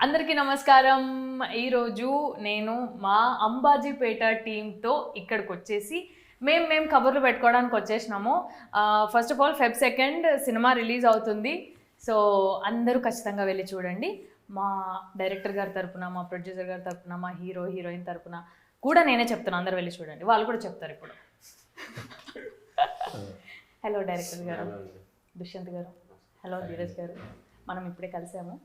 అందరికీ నమస్కారం. ఈరోజు నేను మా అంబాజీపేట టీంతో ఇక్కడికి వచ్చేసి మేము కబుర్లు పెట్టుకోవడానికి వచ్చేసినాము. First of all Feb 2 cinema release అవుతుంది. సో అందరూ ఖచ్చితంగా వెళ్ళి చూడండి. మా డైరెక్టర్ గారి తరపున, మా ప్రొడ్యూసర్ గారి తరపున, మా హీరో హీరోయిన్ తరపున కూడా నేనే చెప్తాను, అందరూ వెళ్ళి చూడండి. వాళ్ళు కూడా చెప్తారు ఇప్పుడు. హలో డైరెక్టర్ గారు, దుష్యంత్ గారు. హలో ధీరజ్ గారు. మనం ఇప్పుడే కలిసాము.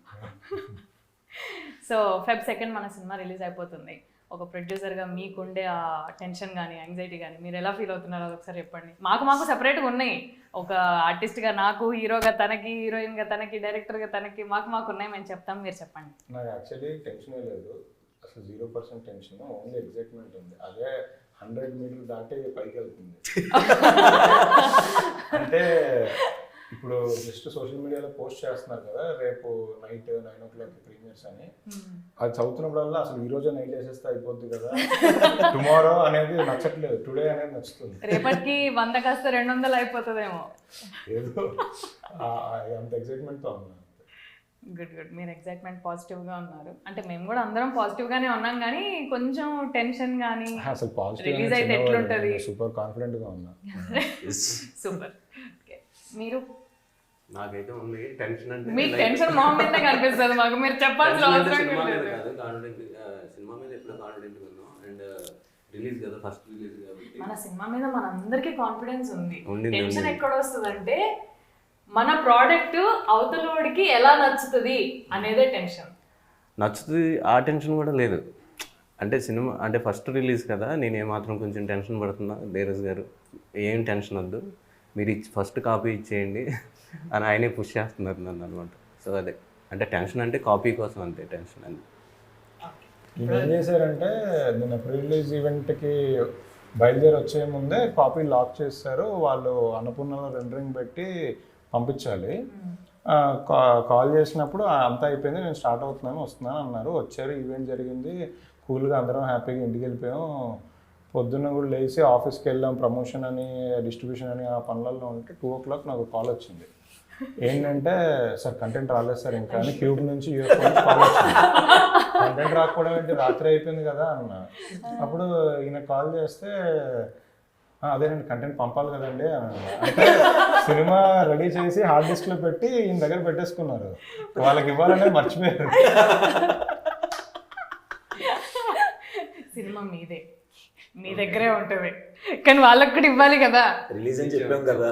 సో Feb 2 మన సినిమా రిలీజ్ అయిపోతుంది. ఒక ప్రొడ్యూసర్గా మీకుండే ఆ టెన్షన్ కానీ యాంగ్జైటీ కానీ మీరు ఎలా ఫీల్ అవుతున్నారో అదొకసారి చెప్పండి. మాకు సెపరేట్గా ఉన్నాయి. ఒక ఆర్టిస్ట్గా నాకు, హీరోగా తనకి, హీరోయిన్గా తనకి, డైరెక్టర్గా తనకి, మాకు ఉన్నాయి. మేము చెప్తాం, మీరు చెప్పండి. నాకు యాక్చువల్లీ టెన్షన్ లేదు, అసలు 0% టెన్షన్, ఓన్లీ ఎగ్జైట్మెంట్ ఉంది. అదే 100 మీటర్లు దాటి పైకి వెళ్తుంది. అంటే ఇప్పుడు జస్ట్ సోషల్ మీడియాలో పోస్ట్ చేస్తున్నారు కదా, రేపు నైట్ 9 o'clock ప్రీమియర్స్ అని. అది చదువుతున్నప్పుడల్లా అసలు ఈ రోజే నైట్ వేసేస్తే అయిపోద్ది కదా, టుమారో అనేది నచ్చట్లేదు, టుడే అనేది నచ్చుతుంది. రేపటికి 100 కాస్త 200 అయిపోతుందేమో. ఏదో అంత ఎగ్జైట్మెంట్తో ఉన్నాను. గుడ్. మీరు ఎగ్జైట్మెంట్ పాజిటివ్గా ఉన్నారు. అంటే మేము కూడా అందరం పాజిటివ్గానే ఉన్నాం, కానీ కొంచెం టెన్షన్ కానీ. అసలు రిలీజ్ అయితే ఎట్లుంటుంది? సూపర్ కాన్ఫిడెంట్గా ఉన్నా. సూపర్. మీరు? నాకైతే ఉంది టెన్షన్. అంటే మీ టెన్షన్ మొహం మీద కనిపిస్తుంది మాకు, మీరు చెప్పాల్సిన అవసరం సినిమా మీద లేదు. కాదు, కాన్ఫిడెంట్. సినిమా మీద ఎప్పుడో కాన్ఫిడెంట్ ఉన్నాం. అండ్ రిలీజ్ కదా, ఫస్ట్ రిలీజ్ కాబట్టి మన సినిమా మీద మనందరికీ కాన్ఫిడెన్స్ ఉంది. ఉండింది. టెన్షన్ ఎక్కడ వస్తుందంటే మన ప్రోడక్ట్ అవతలోడికి ఎలా నచ్చుతుంది అనేదే టెన్షన్. నచ్చుతుంది, ఆ టెన్షన్ కూడా లేదు. అంటే సినిమా అంటే ఫస్ట్ రిలీజ్ కదా, నేను ఏమాత్రం కొంచెం టెన్షన్ పడుతున్నా. ధీరజ్ గారు ఏం టెన్షన్ వద్దు, మీరు ఫస్ట్ కాపీ ఇచ్చేయండి అని ఆయనే పుష్ చేస్తున్నారు నన్ను అనమాట. సో అదే అంటే టెన్షన్, అంటే కాపీ కోసం అంతే టెన్షన్ అని. ఏం చేశారంటే నిన్న ప్రీ రిలీజ్ ఈవెంట్కి బయలుదేరి వచ్చే ముందే కాపీ లాక్ చేస్తారు. వాళ్ళు అన్నపూర్ణలో రెండరింగ్ పెట్టి పంపించాలి. కాల్ చేసినప్పుడు అంతా అయిపోయింది, నేను స్టార్ట్ అవుతున్నాను, వస్తున్నాను అన్నారు. వచ్చారు, ఈవెంట్ జరిగింది, కూల్గా అందరం హ్యాపీగా ఇంటికి వెళ్ళిపోయాం. పొద్దున్న కూడా లేచి ఆఫీస్కి వెళ్ళాం, ప్రమోషన్ అని, డిస్ట్రిబ్యూషన్ అని, ఆ పనులలో ఉంటే 2 o'clock నాకు కాల్ వచ్చింది. ఏంటంటే సార్ కంటెంట్ రాలేదు సార్ ఇంకా అని, క్యూబ్ నుంచి కాల్ వచ్చింది. కంటెంట్ రాకపోవడం ఏంటి, రాత్రి అయిపోయింది కదా అన్న. అప్పుడు ఈయన కాల్ చేస్తే అదేనండి కంటెంట్ పంపాలి కదండి అని. అంటే సినిమా రెడీ చేసి హార్డ్ డిస్క్లో పెట్టి ఈయన దగ్గర పెట్టేసుకున్నారు, వాళ్ళకి ఇవ్వాలనే మర్చిపోయారు. సినిమా మీదే, మీ దగ్గరే ఉంటుంది, కానీ వాళ్ళకి కూడా ఇవ్వాలి కదా. రిలీజ్ అని చెప్పాం కదా,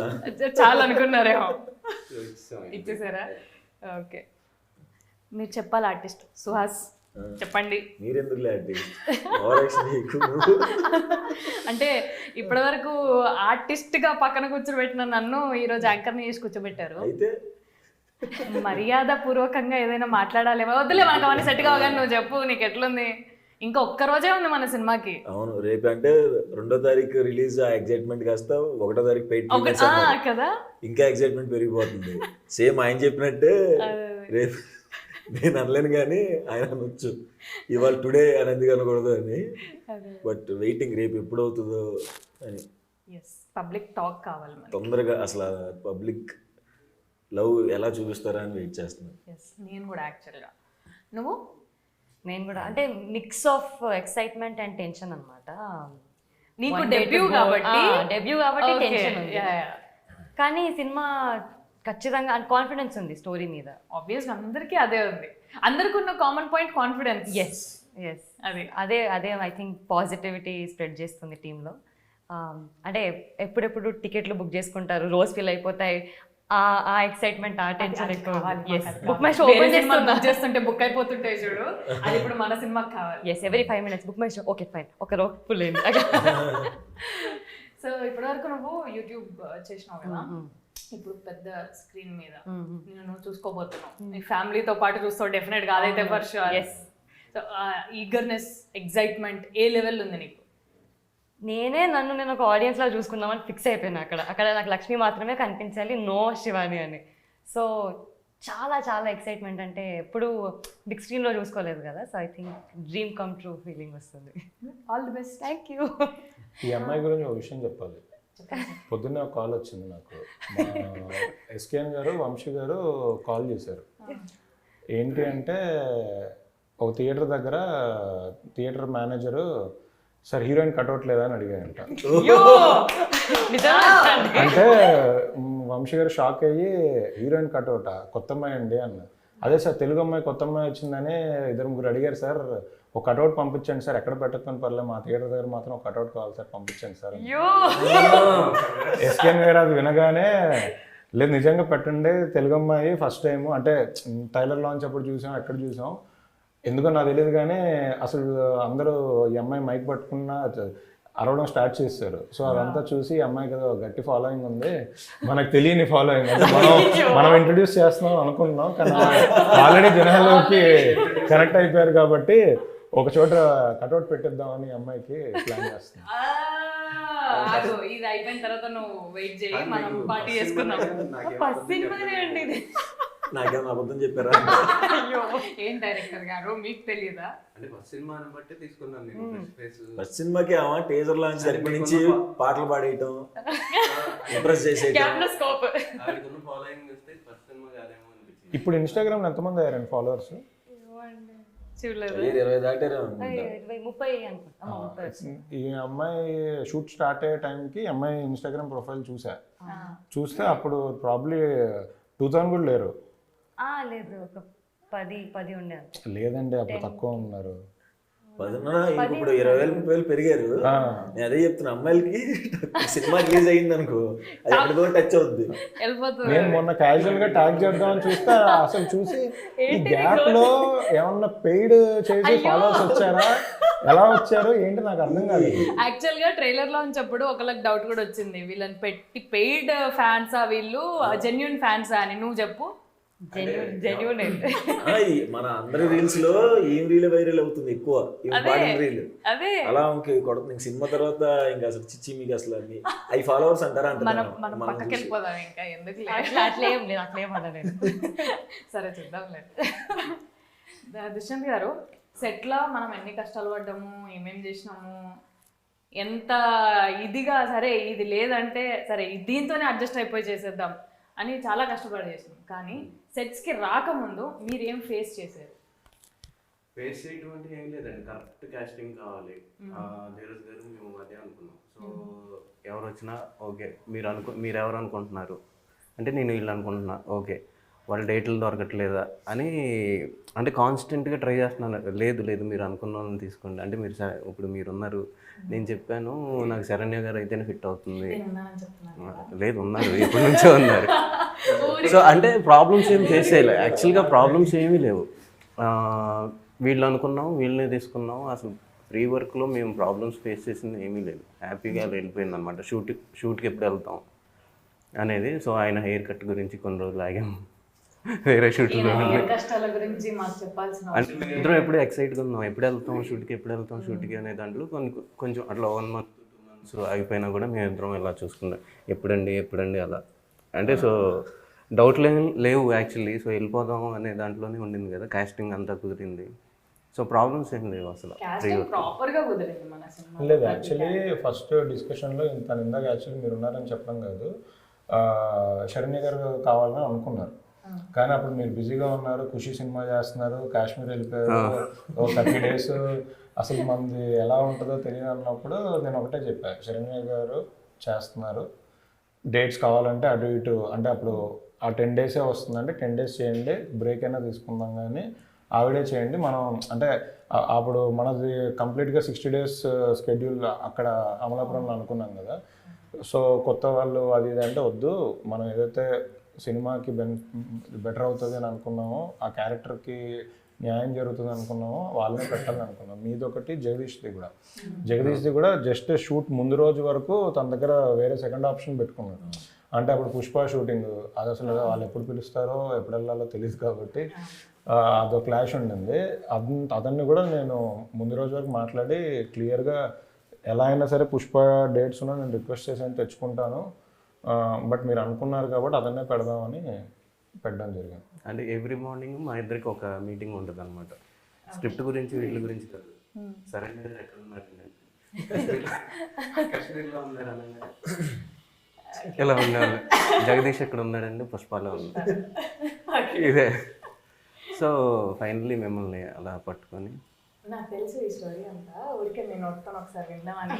చాలా అనుకున్నారేమో, ఇచ్చేసారా? ఓకే, మీరు చెప్పాలి. ఆర్టిస్ట్ సుహాస్ చెప్పండి. మీరెందుకు అంటే ఇప్పటివరకు ఆర్టిస్ట్ గా పక్కన కూర్చోబెట్టిన నన్ను ఈరోజు యాంకర్ని చేసి కూర్చోబెట్టారు. అయితే మర్యాద పూర్వకంగా ఏదైనా మాట్లాడాలేమో. వద్దులే, మనకు అవన్నీ సెట్ కావగానే నువ్వు చెప్పు, నీకు ఎట్లుంది? ఇంకా ఒక్క రోజే ఉంది మన సినిమాకి. అవును, రేపు అంటే 2వ తారీఖు రిలీజ్, ఆ ఎగ్జైట్మెంట్ కాస్త 1వ తారీఖు పెయిట్ కదా, ఇంకా ఎగ్జైట్మెంట్ పెరిగిపోతుంది. సేమ్ ఆయన చెప్పినట్టే రేపు నేను అనలేను కానీ ఆయన అనొచ్చు, ఇవాళ టుడే అని ఎందుకు అనకూడదు అని. బట్ వెయిటింగ్, రేపు ఎప్పుడు అవుతుందో అని. పబ్లిక్ టాక్ కావాలి తొందరగా, అసలు పబ్లిక్ లవ్ ఎలా చూపిస్తారా అని వెయిట్ చేస్తున్నాను. నేను కూడా యాక్చువల్గా. నువ్వు? నేను కూడా అంటే mix of excitement and tension అనమాట. నీకు డెబ్యూ కాబట్టి టెన్షన్ ఉంది, కానీ సినిమా ఖచ్చితంగా కాన్ఫిడెన్స్ ఉంది స్టోరీ మీద. ఆబ్వియస్గా అందరికీ అదే ఉంది, అందరికి ఉన్న కామన్ పాయింట్ కాన్ఫిడెన్స్. ఎస్ అదే ఐ థింక్ పాజిటివిటీ స్ప్రెడ్ చేస్తుంది టీంలో. అంటే ఎప్పుడెప్పుడు టికెట్లు బుక్ చేసుకుంటారు, రోజు ఫిల్ అయిపోతాయి, ఆ ఎక్సైట్మెంట్, ఆ టెన్షన్ ఎక్కువ. బుక్ మై షో ఓపెన్ చేస్తుంటే బుక్ అయిపోతుంటాయి చూడు, అది ఇప్పుడు మన సినిమాకి కావాలి. Every 5 minutes book my show, okay fine, ఒక రోజు ఫుల్ అయింది. సో ఇప్పటివరకు నువ్వు యూట్యూబ్ చేసినావు కదా, ఇప్పుడు పెద్ద స్క్రీన్ మీద నేను చూసుకోబోతున్నావు. నీ ఫ్యామిలీతో పాటు చూస్తావు డెఫినెట్ గా, అదైతే for sure. So eagerness, excitement A level ఉంది నీకు? నేను ఒక ఆడియన్స్ లా చూసుకుందామని ఫిక్స్ అయిపోయాను. అక్కడ నాకు లక్ష్మి మాత్రమే కనిపించాలి, నో శివాని అని. సో చాలా చాలా ఎక్సైట్మెంట్, అంటే ఎప్పుడు బిగ్ స్క్రీన్లో చూసుకోలేదు కదా. So I think dream come true feeling వస్తుంది. All the best. Thank you. ఈ అమ్మాయి గురించి ఒక విషయం చెప్పాలి. పొద్దున్నే ఒక కాల్ వచ్చింది నాకు. ఎస్కేఎన్ గారు, వంశీ గారు కాల్ చేశారు. ఏంటి అంటే ఒక థియేటర్ దగ్గర theatre manager sir heroine cutout లేదా అని అడిగాడంట. అంటే వంశీ గారు షాక్ అయ్యి హీరోయిన్ కట్అవుటా, కొత్త అమ్మాయి అండి అన్న. అదే సార్ తెలుగు అమ్మాయి కొత్త అమ్మాయి వచ్చిందని 2-3 అడిగారు సార్, ఒక కట్అవుట్ పంపించండి సార్, ఎక్కడ పెట్టకపోయినా పర్లేదు మా థియేటర్ దగ్గర మాత్రం ఒక కట్అవుట్ కావాలి సార్ పంపించండి సార్. ఎస్కేన్ గారు అది వినగానే లేదు నిజంగా పెట్టండి, తెలుగు అమ్మాయి ఫస్ట్ టైం అంటే టైలర్ లాంచ్ అప్పుడు చూసాం, ఎక్కడ చూసాం ఎందుకో నాకు తెలియదు కానీ అసలు అందరూ ఈ అమ్మాయి మైక్ పట్టుకున్న అరవడం స్టార్ట్ చేస్తారు. సో అదంతా చూసి ఈ అమ్మాయికి ఏదో గట్టి ఫాలోయింగ్ ఉంది, మనకు తెలియని ఫాలోయింగ్ అంటే మనం ఇంట్రడ్యూస్ చేస్తున్నాం అనుకుంటున్నాం కానీ ఆల్రెడీ జనాల్లోకి కనెక్ట్ అయిపోయారు కాబట్టి ఒక చోట కట్అవుట్ పెట్టిద్దామని అమ్మాయికి ప్లాన్ చేస్తున్నాం. ఇది అయిపోయిన తర్వాత నువ్వు వెయిట్ చేయి, మనం పార్టీ చేసుకుందాం. నాకేమో అబద్ధం చెప్పారా? ఏం డైరెక్టర్ గారు మీకు తెలియదా? అంటే ఫస్ట్ సినిమాని బట్టి తీసుకున్నాను నేను ఫస్ట్ సినిమాకి ఏమో టీజర్ లాంచ్ దగ్గర నుంచి పాటలు పాడేయటం, ఇంప్రెస్ చేసేయటం. ఫాలోయింగ్ చూస్తే ఫస్ట్ సినిమా కాదేమో అనిపించింది. ఇప్పుడు ఇన్స్టాగ్రామ్లో ఎంతమంది అయ్యారండి ఫాలోవర్స్? 20 దాటారు. 30 అనుకుంటా. ఈ అమ్మాయి షూట్ స్టార్ట్ అయ్యే టైంకి అమ్మాయి ఇన్స్టాగ్రామ్ ప్రొఫైల్ చూస్తే అప్పుడు ప్రాబ్లీ 2000 కూడా లేరు. లేదు, ఒక 10 ఉండేది. లేదండి అప్పుడు తక్కువ ఉన్నారు. 10 ఇప్పుడు 20,000-30,000 పెరిగారు. నేను అదే చెప్తున్నా, అమ్మాయిలకి సినిమా రిలీజ్ అయింది అనుకో అది ఎక్కడికో టచ్ అవుద్ది. నేను మొన్న క్యాజువల్ గా ట్యాగ్ చేద్దామని చూస్తే అసలు చూసి ఈ గ్యాప్ లో ఏమన్నా పెయిడ్ చేసి ఫాలోవర్స్ వచ్చారా, ఎలా వచ్చారు ఏంటి నాకు అర్థం కాదు. యాక్చువల్ గా ట్రైలర్ లాంచ్ అప్పుడు ఒకళ్ళకి డౌట్ కూడా వచ్చింది, వీళ్ళని పెట్టి పెయిడ్ ఫ్యాన్సా వీళ్ళు జెన్యున్ ఫ్యాన్సా అని. నువ్వు చెప్పు. జెన్యూన్ మన అందరి రీల్స్ లో ఏం రీల్ వైరల్ అవుతుంది ఎక్కువ, ఇంపార్టెంట్ రీల్. అలా కొడుతుంది సినిమా తర్వాత ఇంకా అసలు చిచ్చి మీకు అసలు అన్ని అవి ఫాలోవర్స్ అంటారా మనం పక్కకి వెళ్ళిపోదాం ఇంకా ఎందుకు అట్లేం లేదు. సరే చూద్దాంలేదు. దుష్యంత్ గారు, సెట్లో మనం ఎన్ని కష్టాలు పడ్డాము, ఏమేం చేసినాము, ఎంత ఇదిగా సరే ఇది లేదంటే సరే దీంతోనే అడ్జస్ట్ అయిపోయి చేసేద్దాం అని చాలా కష్టపడి చేసినాం. కానీ సెట్స్కి రాకముందు మీరు ఏం ఫేస్ చేశారు? ఫేస్ చేయడం అంటే ఏం లేదండి, కరెక్ట్ కాస్టింగ్ కావాలి. ధీరజ్ గారు మేము అదే అనుకున్నాం. సో ఎవరు వచ్చినా ఓకే, మీరు ఎవరు అనుకుంటున్నారు అంటే నేను వీళ్ళు అనుకుంటున్నా, ఓకే వాళ్ళ డేట్లు దొరకట్లేదా అని అంటే కాన్స్టెంట్గా ట్రై చేస్తున్నాను. లేదు మీరు అనుకున్న వాళ్ళని తీసుకోండి అంటే మీరు ఇప్పుడు మీరున్నారు, నేను చెప్పాను నాకు శరణ్య గారు అయితేనే ఫిట్ అవుతుంది. లేదు ఉన్నారు, ఎప్పటి నుంచో ఉన్నారు. సో అంటే ప్రాబ్లమ్స్ ఏమి ఫేస్ చేయలేదు, యాక్చువల్గా ప్రాబ్లమ్స్ ఏమీ లేవు. వీళ్ళు అనుకున్నాం, వీళ్ళని తీసుకున్నాం. అసలు ప్రీ వర్క్లో మేము ప్రాబ్లమ్స్ ఫేస్ చేసింది ఏమీ లేదు, హ్యాపీగా వెళ్ళిపోయింది అనమాట. షూట్కి ఎప్పుడు వెళ్తాం అనేది. సో ఆయన హెయిర్ కట్ గురించి కొన్ని రోజులు ఆగాము, వేరే షూట్లో కష్టాల గురించి మాకు చెప్పాల్సిన అంటే ఇద్దరం ఎప్పుడు ఎక్సైట్గా ఉన్నాం, ఎప్పుడు వెళ్తాం షూట్కి అనే దాంట్లో కొంచెం అట్లా 1 month 2 months అయిపోయినా కూడా మేము ఇద్దరం ఇలా చూసుకుంటాం, ఎప్పుడండి అలా అంటే. సో డౌట్లు లేవు యాక్చువల్లీ. సో వెళ్ళిపోదాం అనే దాంట్లోనే ఉండింది కదా, కాస్టింగ్ అంతా కుదిరింది. సో ప్రాబ్లమ్స్ ఏం లేవు అసలు. లేదు యాక్చువల్లీ ఫస్ట్ డిస్కషన్లో ఇందాక యాక్చువల్లీ మీరు ఉన్నారని చెప్పడం కాదు, శరణ్య గారు కావాలని అనుకున్నారు కానీ అప్పుడు మీరు బిజీగా ఉన్నారు, ఖుషి సినిమా చేస్తున్నారు, కాశ్మీర్ వెళ్ళిపోయారు, 30 days అసలు మంది ఎలా ఉంటుందో తెలియదు అన్నప్పుడు నేను ఒకటే చెప్పాను, శరణ్య గారు చేస్తున్నారు, డేట్స్ కావాలంటే అటు ఇటు అంటే అప్పుడు ఆ 10 days వస్తుందంటే 10 days చేయండి, బ్రేక్ అయినా తీసుకుందాం కానీ ఆవిడే చేయండి. మనం అంటే అప్పుడు మనది కంప్లీట్గా 60 days షెడ్యూల్ అక్కడ అమలాపురంలో అనుకున్నాం కదా. సో కొత్త వాళ్ళు అది ఇది అంటే వద్దు, మనం ఏదైతే సినిమాకి బెటర్ అవుతుంది అని అనుకున్నామో, ఆ క్యారెక్టర్కి న్యాయం జరుగుతుంది అనుకున్నామో వాళ్ళనే పెట్టాలని అనుకున్నాం. మీదొకటి జగదీష్ది కూడా జస్ట్ షూట్ ముందు రోజు వరకు తన దగ్గర వేరే సెకండ్ ఆప్షన్ పెట్టుకున్నాడు. అంటే అప్పుడు పుష్ప షూటింగ్, అది అసలు వాళ్ళు ఎప్పుడు పిలుస్తారో ఎప్పుడు వెళ్ళాలో తెలియదు కాబట్టి అదో క్లాష్ ఉండింది. అతన్ని కూడా నేను ముందు రోజు వరకు మాట్లాడి క్లియర్గా ఎలా అయినా సరే పుష్ప డేట్స్ ఉన్నా నేను రిక్వెస్ట్ చేసి తెచ్చుకుంటాను, బట్ మీరు అనుకున్నారు కాబట్టి అదన్నే పెడదామని పెట్టడం జరిగింది. అంటే ఎవ్రీ మార్నింగ్ మా ఇద్దరికి ఒక మీటింగ్ ఉంటుంది అనమాట, స్క్రిప్ట్ గురించి వీళ్ళ గురించి కాదు. సరే ఎక్కడ ఉన్నారండి, కాశ్మీర్లో ఉన్నారు అనగా ఇలా ఉన్నారు, జగదీష్ ఎక్కడ ఉన్నాడండి, పుష్పలో ఉన్నారు, ఇదే. సో ఫైనల్లీ మిమ్మల్ని అలా పట్టుకొని నాకు తెలుసు ఈ స్టోరీ అంతా, ఊరికే నేను వస్తాను ఒకసారి విందామని.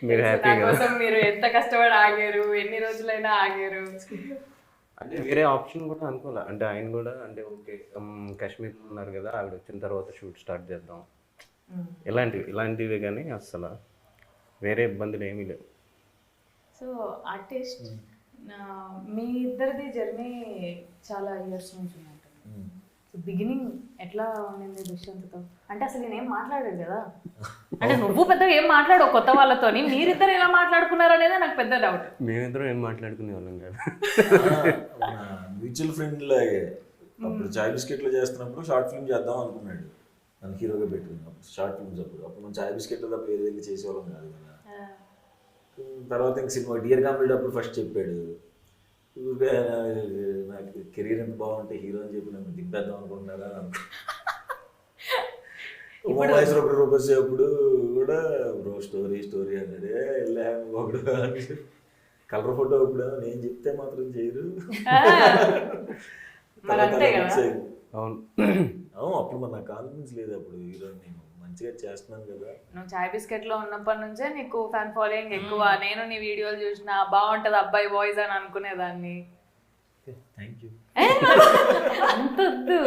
మీరు నా హ్యాపీగా కోసం మీరు ఎంత కష్టపడి ఆగారు, ఎన్ని రోజులైనా ఆగారు. అంటే వేరే ఆప్షన్ కూడా అనుకోలే. అంటే ఆయన కూడా అంటే ఓకే కాశ్మీర్లో ఉన్నారు కదా, ఆవిడ వచ్చిన తర్వాత షూట్ స్టార్ట్ చేద్దాం ఇలాంటివి కానీ అస్సలు వేరే ఇబ్బందులు ఏమీ లేవు. సో ఆర్టిస్ట్, మీ ఇద్దరిది జర్నీ చాలా ఇయర్స్ నుంచి ఉంటుంది. సో బిగినింగ్ ఎట్లా ఉండింది దుష్యంత్తో? అంటే అసలు నేనేం మాట్లాడాడు కదా, అంటే నువ్వు పెద్దగా ఏం మాట్లాడవు కొత్త వాళ్ళతోని, మీరిద్దరు ఎలా మాట్లాడుకున్నారు అనేది నాకు పెద్ద డౌట్. మేమిద్దరం ఏం మాట్లాడుకునే వాళ్ళం కాదు. మ్యూచువల్ ఫ్రెండ్ లాగే. అప్పుడు చాయ్ బిస్కెట్లు చేస్తున్నప్పుడు షార్ట్ ఫిల్మ్ చేద్దాం అనుకున్నాడు, నన్ను హీరోగా పెట్టుకున్నప్పుడు షార్ట్ ఫిల్మ్స్. అప్పుడు మనం చాయ్ బిస్కెట్లు తప్ప ఏదైనా చేసేవాళ్ళం కాదు కదా. తర్వాత ఇంక సినిమా డియర్ కామ్రేడ్ అప్పుడు ఫస్ట్ చెప్పాడు, నాకు కెరీర్ ఎంత బాగుంటే హీరో అని చెప్పి నన్ను దింపేద్దాం అనుకుంటున్నారా అనుకో. వయసు రూపస్ అప్పుడు కూడా బ్రో స్టోరీ అన్నాడే వెళ్ళాను ఒకడు. కలర్ ఫోటో ఇప్పుడు నేను చెప్తే మాత్రం చేయరు. అవును అప్పుడు మన నాకు కాన్ఫిడెన్స్ లేదు. అప్పుడు హీరో నేను మంచిగా చేస్తున్నాను కదా. నువ్వు చాయ్ బిస్కెట్ లో ఉన్నప్పటి నుంచే నీకు ఫ్యాన్ ఫాలోయింగ్ ఎక్కువ. నేను నీ వీడియోలు చూసిన బాగుంటది అబ్బాయి వాయిస్ అని అనుకునేదాన్ని. Thank you. అంతొద్దు.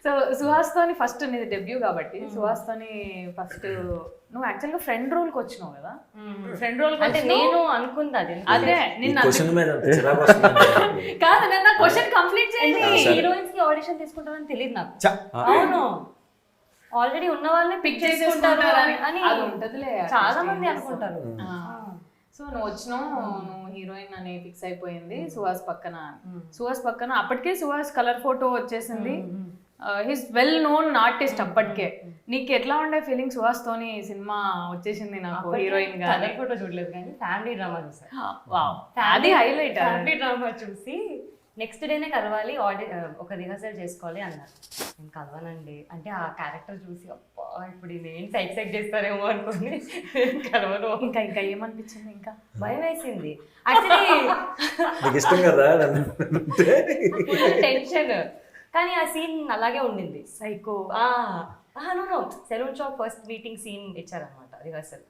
సో సుహాస్తోని ఫస్ట్ నీది డెబ్యూ కాబట్టి సుహాస్తోని ఫస్ట్ నువ్వు యాక్చువల్గా ఫ్రెండ్ రోల్కి వచ్చినావు కదా. ఫ్రెండ్ రోల్ అంటే నేను అనుకుంది అది. అదే నిన్న క్వశ్చన్ మీద అంత చిరాకు వస్తుందంటే కాదు, నేను నా క్వశ్చన్ కంప్లీట్ చేయండి. హీరోయిన్స్ కి ఆడిషన్ తీసుకుంటారని తెలియదు నాకు. అవును, ఆల్రెడీ ఉన్న వాళ్ళని పిక్ చేసుకుంటారు అని అది ఉంటదిలే, చాలా మంది అనుకుంటారు. సో నువ్వు వచ్చినావు, నువ్వు హీరోయిన్ అని ఫిక్స్ అయిపోయింది సుహాస్ పక్కన. సుహాస్ పక్కన అప్పటికే సుహాస్ కలర్ ఫోటో వచ్చేసింది. హిస్ వెల్ నోన్ ఆర్టిస్ట్ అప్పటికే. నీకు ఎట్లా ఉండే ఫీలింగ్ సుహాస్ తోని సినిమా వచ్చేసింది నాకు హీరోయిన్ గా? కలర్ ఫోటో చూడలేదు కానీ ఫ్యామిలీ డ్రామా చూసాను. అది హైలైట్. ఫ్యామిలీ డ్రామా చూసి నెక్స్ట్ డేనే కలవాలి, ఒక రిహర్సల్ చేసుకోవాలి అన్నారు. నేను కలవనండి అంటే ఆ క్యారెక్టర్ చూసి అబ్బా ఇప్పుడు నేను సైక్ చేస్తారేమో అనుకుని కలవను. ఇంకా ఇంకా ఏమనిపించింది? ఇంకా భయం వేసింది యాక్చువల్లీ. నీకు ఇష్టం కదా టెన్షన్. కానీ ఆ సీన్ అలాగే ఉండింది. Psycho saloon shop first meeting scene ఇచ్చారనమాట రిహర్సల్.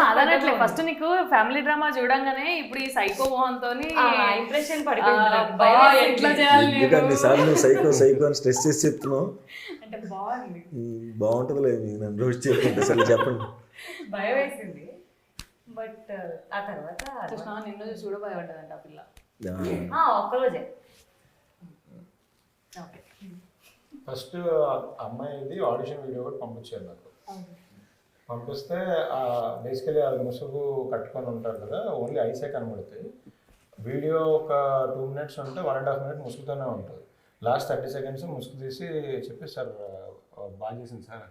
అదనట్లే ఫస్ట్ నీకు ఫ్యామిలీ డ్రామా చూడంగానే ఇప్పుడు ఈ సైకో మోహన్ తోని ఇంప్రెషన్ ఎట్లా చేయాలి సైకో అని స్ట్రెస్ చేసి చెప్తున్నావు అంటే బాగుంది. బాగుంటుంది లేదు మీకు నన్ను రోజు చెప్తుంటే సరే చెప్పండి. భయం వేసింది. బట్ ఆ తర్వాత నిన్ను చూసి కూడా భయపడ్డదంట ఆ పిల్ల. ఒక్కరోజే. ఫస్ట్ అమ్మాయిది ఆడిషన్ వీడియో కూడా పంపించారు నాకు. పంపిస్తే బేసికలీ అది ముసుగు కట్టుకొని ఉంటారు కదా, ఓన్లీ ఐసే కనబడుతాయి. వీడియో ఒక 2 minutes ఉంటే 1.5 minutes ముసుగుతోనే ఉంటుంది. లాస్ట్ 30 seconds ముసుగు తీసి చెప్పి సార్ బాగా చేసింది సార్,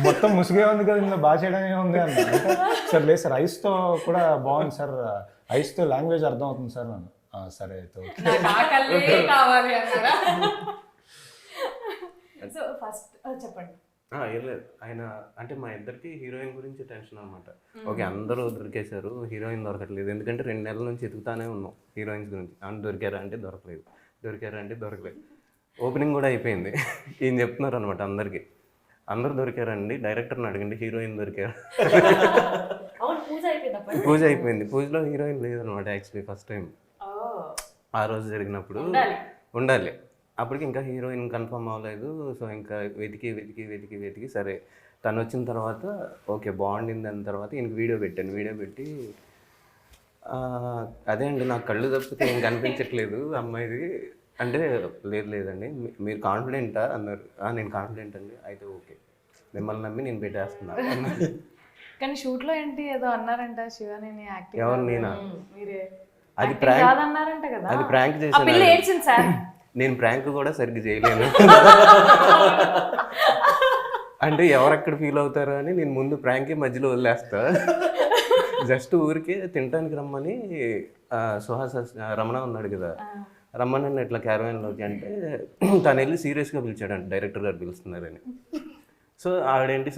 మొత్తం ముసుగే ఉంది కదా ఇందులో బాగా చేయడం ఏముంది అన్న. సార్ లేదు సార్ ఐస్తో కూడా బాగుంది సార్, ఐస్తో లాంగ్వేజ్ అర్థం అవుతుంది సార్ నన్ను. సరే అయితే కావాలి సో ఫస్ట్ చెప్పండి. ఏం లేదు, ఆయన అంటే మా ఇద్దరికి హీరోయిన్ గురించి టెన్షన్ అనమాట. ఓకే అందరూ దొరికేశారు, హీరోయిన్ దొరకట్లేదు. ఎందుకంటే 2 నెలల నుంచి ఎదుగుతానే ఉన్నాం హీరోయిన్స్ గురించి. అవును దొరికారా అంటే దొరకలేదు, దొరికారా అంటే దొరకలేదు. ఓపెనింగ్ కూడా అయిపోయింది. ఈయన చెప్తున్నారు అనమాట అందరికి, అందరూ దొరికారండి, డైరెక్టర్ని అడగండి హీరోయిన్ దొరికారు. పూజ అయిపోయింది, పూజలో హీరోయిన్ లేదనమాట యాక్చువల్లీ ఫస్ట్ టైం ఆ రోజు జరిగినప్పుడు. ఉండాలి అప్పటికి ఇంకా హీరోయిన్ కన్ఫర్మ్ అవ్వలేదు. సో ఇంకా వెతికి సరే తను వచ్చిన తర్వాత ఓకే బాగుండింది అన్న తర్వాత ఇంక వీడియో పెట్టి అదే అండి నాకు కళ్ళు తప్పితే ఏం కనిపించట్లేదు అమ్మాయిది అంటే లేదండి మీరు కాన్ఫిడెంటా అన్నారు. నేను కాన్ఫిడెంట్ అండి, అయితే ఓకే మిమ్మల్ని నమ్మి నేను పెట్టేస్తున్నాను అన్నారు. కానీ షూట్లో ఏంటి ఏదో అన్నారంట శివాని యాక్టింగ్. ఎవరు నేనా? మీరే అది ప్రాంక్ అన్నారంట కదా. అది ప్రాంక్ చేశాను. నేను ప్రాంక్ కూడా సరిగ్గా చేయలేను. అంటే ఎవరెక్కడ ఫీల్ అవుతారో అని నేను ముందు ప్రాంకే మధ్యలో వదిలేస్తా. జస్ట్ ఊరికే తినడానికి రమ్మని సుహాస్ రమణ ఉన్నాడు కదా, రమ్మని ఇట్లా క్యారవాన్లోకి అంటే తను వెళ్ళి సీరియస్గా పిలిచాడంట, డైరెక్టర్ గారు పిలుస్తున్నారని. సో ఆవిడేంటి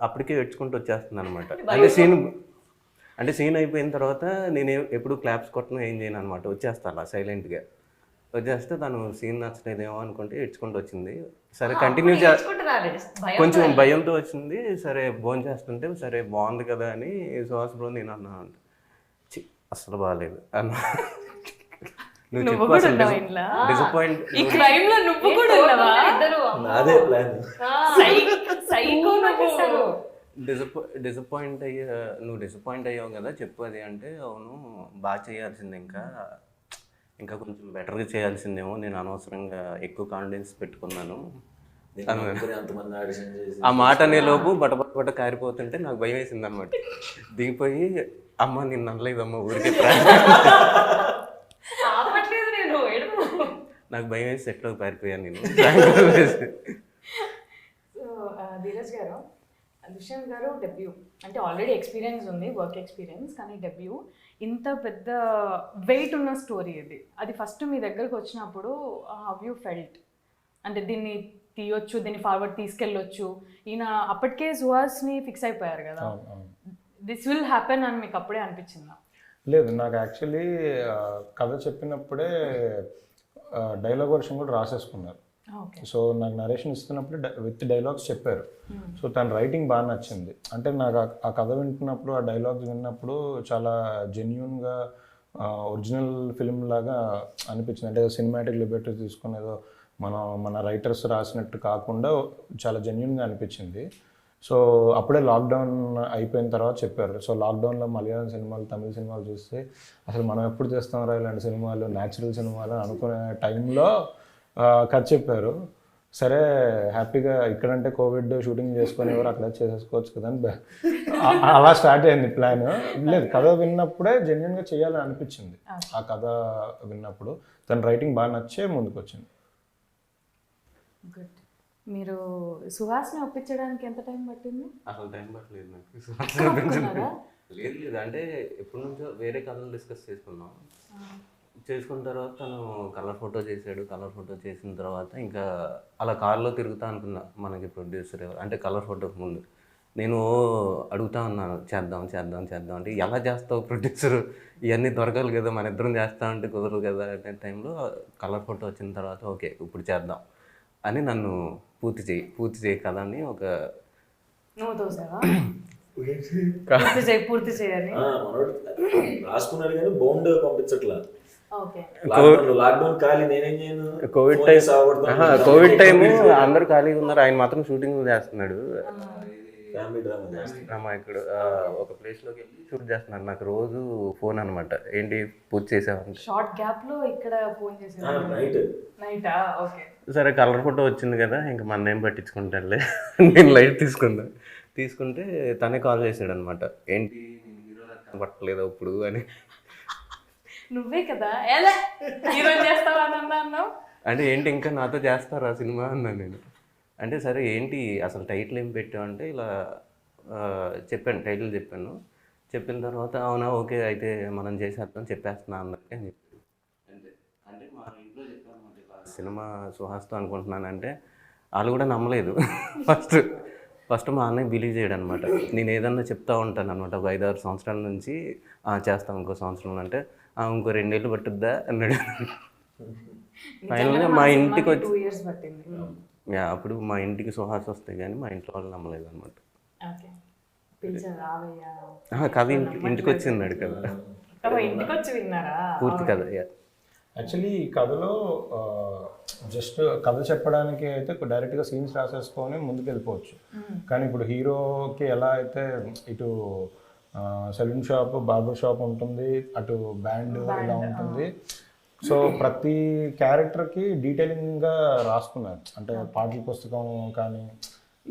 అప్పటికే ఏడ్చుకుంటూ వచ్చేస్తుంది అనమాట. అంటే అంటే సీన్ అయిపోయిన తర్వాత నేను ఎప్పుడు క్లాప్స్ కొట్టను ఏం చేయను అనమాట, వచ్చేస్తాను అలా సైలెంట్గా వచ్చేస్తే తను సీన్ నచ్చలేదేమో అనుకుంటే ఏడ్చుకుంటూ వచ్చింది. సరే కంటిన్యూ కొంచెం భయంతో వచ్చింది. సరే భోజనం చేస్తుంటే సరే బాగుంది కదా అని సుహాస్ బ్రో నేను అన్నా అంటే అసలు బాగాలేదు అన్న. నువ్వు డిసప్పాయింట్ ఈ క్రైమ్ లో నువ్వు కూడా ఉన్నావా? నాదే ప్లాన్. సైకో డిసప్పాయింట్ నువ్వు డిసప్పాయింట్ అయ్యావు కదా చెప్పు అది అంటే, అవును బాగా చేయాల్సింది, ఇంకా కొంచెం బెటర్గా చేయాల్సిందేమో, నేను అనవసరంగా ఎక్కువ కాన్ఫిడెన్స్ పెట్టుకున్నాను. ఆ మాట అనే లోపు బట్ట కారిపోతుంటే నాకు భయం వేసింది అనమాట. దిగిపోయి అమ్మ నిన్ను అనలేదమ్మా ఊరికే నాకు భయం వేసి ఎట్లోకి పారిపోయాను నేను. సో ధీరజ్ గారు, దుష్యంత్ గారు డెబ్యూ అంటే ఆల్రెడీ ఎక్స్పీరియన్స్ ఉంది, వర్క్ ఎక్స్పీరియన్స్, కానీ డెబ్యూ ఇంత పెద్ద వెయిట్ ఉన్న స్టోరీ ఇది. అది ఫస్ట్ మీ దగ్గరకు వచ్చినప్పుడు హౌ యూ ఫెల్ట్? అంటే దీన్ని తీయొచ్చు, దీన్ని ఫార్వర్డ్ తీసుకెళ్ళొచ్చు, ఈయన అప్పటికే సుహాస్ని ఫిక్స్ అయిపోయారు కదా, దిస్ విల్ హ్యాపెన్ అని మీకు అప్పుడే అనిపించిందా? లేదు, నాకు యాక్చువల్లీ కథ చెప్పినప్పుడే డైలాగ్ వర్షన్ కూడా రాసేసుకున్నారు. సో నాకు నరేషన్ ఇస్తున్నప్పుడు విత్ డైలాగ్స్ చెప్పారు. సో తన రైటింగ్ బాగా నచ్చింది. అంటే నాకు ఆ కథ వింటున్నప్పుడు, ఆ డైలాగ్స్ విన్నప్పుడు చాలా జెన్యున్గా ఒరిజినల్ ఫిల్మ్ లాగా అనిపించింది. అంటే సినిమాటిక్ లిబర్టీ తీసుకుని ఏదో మన రైటర్స్ రాసినట్టు కాకుండా చాలా జెన్యున్గా అనిపించింది. సో అప్పుడే లాక్డౌన్ అయిపోయిన తర్వాత చెప్పారు. సో లాక్డౌన్లో మలయాళం సినిమాలు, తమిళ సినిమాలు చూస్తే అసలు మనం ఎప్పుడు చేస్తాం రా ఇలాంటి సినిమాలు, న్యాచురల్ సినిమాలు అనుకునే టైంలో కథ చెప్పారు. సరే హ్యాపీగా ఇక్కడంటే కోవిడ్ షూటింగ్ చేసుకొని ఎవరు అక్కడ చేసేసుకోవచ్చు కదా అని అలా స్టార్ట్ అయింది ప్లాన్. లేదు, కథ విన్నప్పుడే జెన్యున్గా చేయాలని అనిపించింది. ఆ కథ విన్నప్పుడు తన రైటింగ్ బాగా నచ్చే ముందుకు వచ్చింది. గుడ్. మీరు సుహాస్ని ఒప్పించడానికి ఎంత టైం పట్టింది? అసలు టైం పట్టలేదు నాకు. లేదు అంటే ఎప్పటి నుంచో వేరే కథలు డిస్కస్ చేసుకున్న తర్వాత తను కలర్ ఫోటో చేశాడు. కలర్ ఫోటో చేసిన తర్వాత ఇంకా అలా కార్లో తిరుగుతా అనుకున్నా, మనకి ప్రొడ్యూసర్ అంటే కలర్ ఫోటోకి ముందు నేను అడుగుతా ఉన్నాను, చేద్దాం అంటే ఎలా చేస్తావు ప్రొడ్యూసర్, ఇవన్నీ దొరకాలి కదా, మన ఇద్దరం చేస్తా అంటే కుదరదు కదా అనే టైంలో కలర్ ఫోటో వచ్చిన తర్వాత ఓకే ఇప్పుడు చేద్దాం అని నన్ను పూర్తి చేయి కదా అని ఒక పూర్తి చేయాలి రాసుకున్నాడు కానీ బౌండ్ పంపించట్లా. కోవిడ్ టైం అందరూ ఖాళీగా ఉన్నారు, ఆయన మాత్రం షూటింగ్ చేస్తున్నాడు. ఇక్కడ ఒక ప్లేస్ లోకి వెళ్ళి షూట్ చేస్తున్నాడు. నాకు రోజు ఫోన్ అనమాట, ఏంటి పూర్తి చేసావంటే షార్ట్ గ్యాప్ లో ఇక్కడ ఫోన్ చేసాను. సరే కలర్ ఫోటో వచ్చింది కదా, ఇంకా మన ఏం పట్టించుకుంటానులే నేను లైట్ తీసుకుంటే తనే కాల్ చేశాడు అనమాట, ఏంటి పట్టలేదు ఇప్పుడు అని. నువ్వే కదా ఎలా హీరోయిన్ చేస్తావా అన్నావు అంటే ఏంటి ఇంకా నాతో చేస్తారా సినిమా అన్నాను నేను. అంటే సరే ఏంటి అసలు టైటిల్ ఏం పెట్టావు అంటే ఇలా చెప్పాను, టైటిల్ చెప్పిన తర్వాత అవునా ఓకే అయితే మనం చేసేద్దాం చెప్పేస్తున్నా అందరికీ అని చెప్పాను. అంటే మా ఇంట్లో చెప్పాను ఇలా సినిమా సుహాస్తో అనుకుంటున్నానంటే వాళ్ళు కూడా నమ్మలేదు. ఫస్ట్ మా అన్నయ్య బిలీవ్ చేయడు అనమాట. నేను ఏదన్నా చెప్తా ఉంటాను అనమాట, ఒక 5-6 సంవత్సరాల నుంచి చేస్తాం ఇంకో సంవత్సరం అంటే ఇంకో 2 ఏళ్ళు పట్టుద్దా అన్నాడు. ఫైనల్గా మా ఇంటికి వచ్చి అప్పుడు మా ఇంటికి సుహాస్ వస్తాయి కానీ మా ఇంట్లో వాళ్ళు నమ్మలేదు అనమాట. కథ ఇంటికి వచ్చి ఉన్నాడు కదా, పూర్తి కథ. యాక్చువల్లీ ఈ కథలో జస్ట్ కథ చెప్పడానికి అయితే డైరెక్ట్గా సీన్స్ రాసేసుకొని ముందుకు వెళ్ళిపోవచ్చు. కానీ ఇప్పుడు హీరోకి ఎలా అయితే ఇటు సెలూన్ షాప్, బార్బర్ షాప్ ఉంటుంది, అటు బ్యాండ్ ఇలా ఉంటుంది. సో ప్రతి క్యారెక్టర్కి డీటెయిలింగ్గా రాసుకున్నారు. అంటే పాటల పుస్తకం కానీ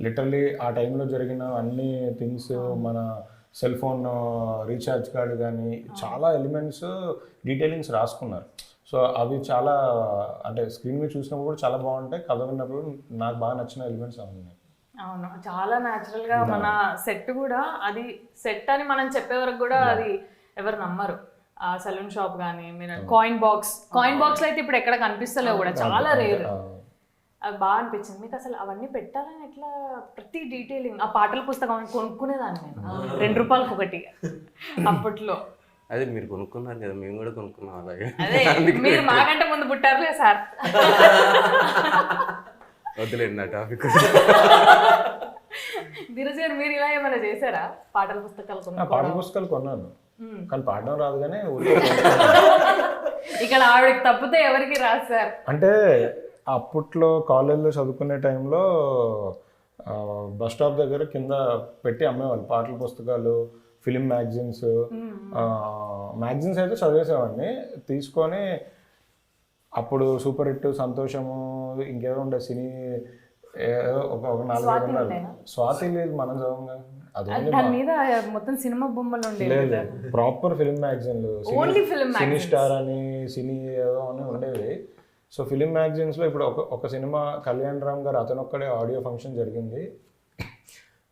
లిటరలీ ఆ టైంలో జరిగిన అన్ని థింగ్స్, మన సెల్ ఫోన్ రీఛార్జ్ కార్డు కానీ చాలా ఎలిమెంట్స్ డీటెయిలింగ్స్ రాసుకున్నారు. సో అవి చాలా అంటే స్క్రీన్ మీద చూసినప్పుడు కూడా చాలా బాగుంటాయి, కథ విన్నప్పుడు నాకు బాగా నచ్చిన ఎలిమెంట్స్ అవి ఉన్నాయి. అవును, చాలా న్యాచురల్గా మన సెట్ కూడా, అది సెట్ అని మనం చెప్పే వరకు కూడా అది ఎవరు నమ్మరు. ఆ సలూన్ షాప్ కానీ మీరు కాయిన్ బాక్స్ లో అయితే ఇప్పుడు ఎక్కడ కనిపిస్తలేవు కూడా, చాలా రేర్. అది బాగా అనిపించింది. మీకు అసలు అవన్నీ పెట్టాలని ఎట్లా ప్రతి డీటెయిలింగ్, ఆ పాటల పుస్తకం కొనుక్కునేదాన్ని నేను ₹2 ఒకటి అప్పట్లో. అదే మీరు కొనుక్కున్నారు కదా, మేము కూడా కొనుక్కున్నాం అలాగే. అదే మీరు మాకంటే ముందు పుట్టారులే సార్. వద్దులేండి నా టాపిక్. ధీరజ్ గారు మీరు ఇలా ఏమైనా చేశారా? పాటల పుస్తకాలు పాటల పుస్తకాలు కొన్నాను, కానీ పాడడం రాదు. కానీ ఇక్కడ ఆవిడకి తప్పితే ఎవరికి రాదు సార్. అంటే అప్పట్లో కాలేజ్లో చదువుకునే టైంలో బస్ స్టాప్ దగ్గర కింద పెట్టి అమ్మేవాళ్ళు పాటల పుస్తకాలు, ఫిలిం మ్యాగజైన్స్. మ్యాగజైన్స్ అయితే చదివేసేవాడిని తీసుకొని. అప్పుడు సూపర్ హిట్, సంతోషము, ఇంకేదో ఉండే సినీ ఏదో ఒక 4-5 ఉండాలి. స్వాతి లేదు మనం చదవంగా, అది దాని మీద మొత్తం సినిమా బొమ్మలు ఉండేవి. లేదు, ప్రాపర్ ఫిలిం మ్యాగజైన్లు, ఓన్లీ ఫిలిం సినీ స్టార్ అని, సినీ ఏదో అని ఉండేవి. సో ఫిలిం మ్యాగజైన్స్లో ఇప్పుడు ఒక సినిమా కళ్యాణ్ రామ్ గారు అతను ఒక్కడే ఆడియో ఫంక్షన్ జరిగింది,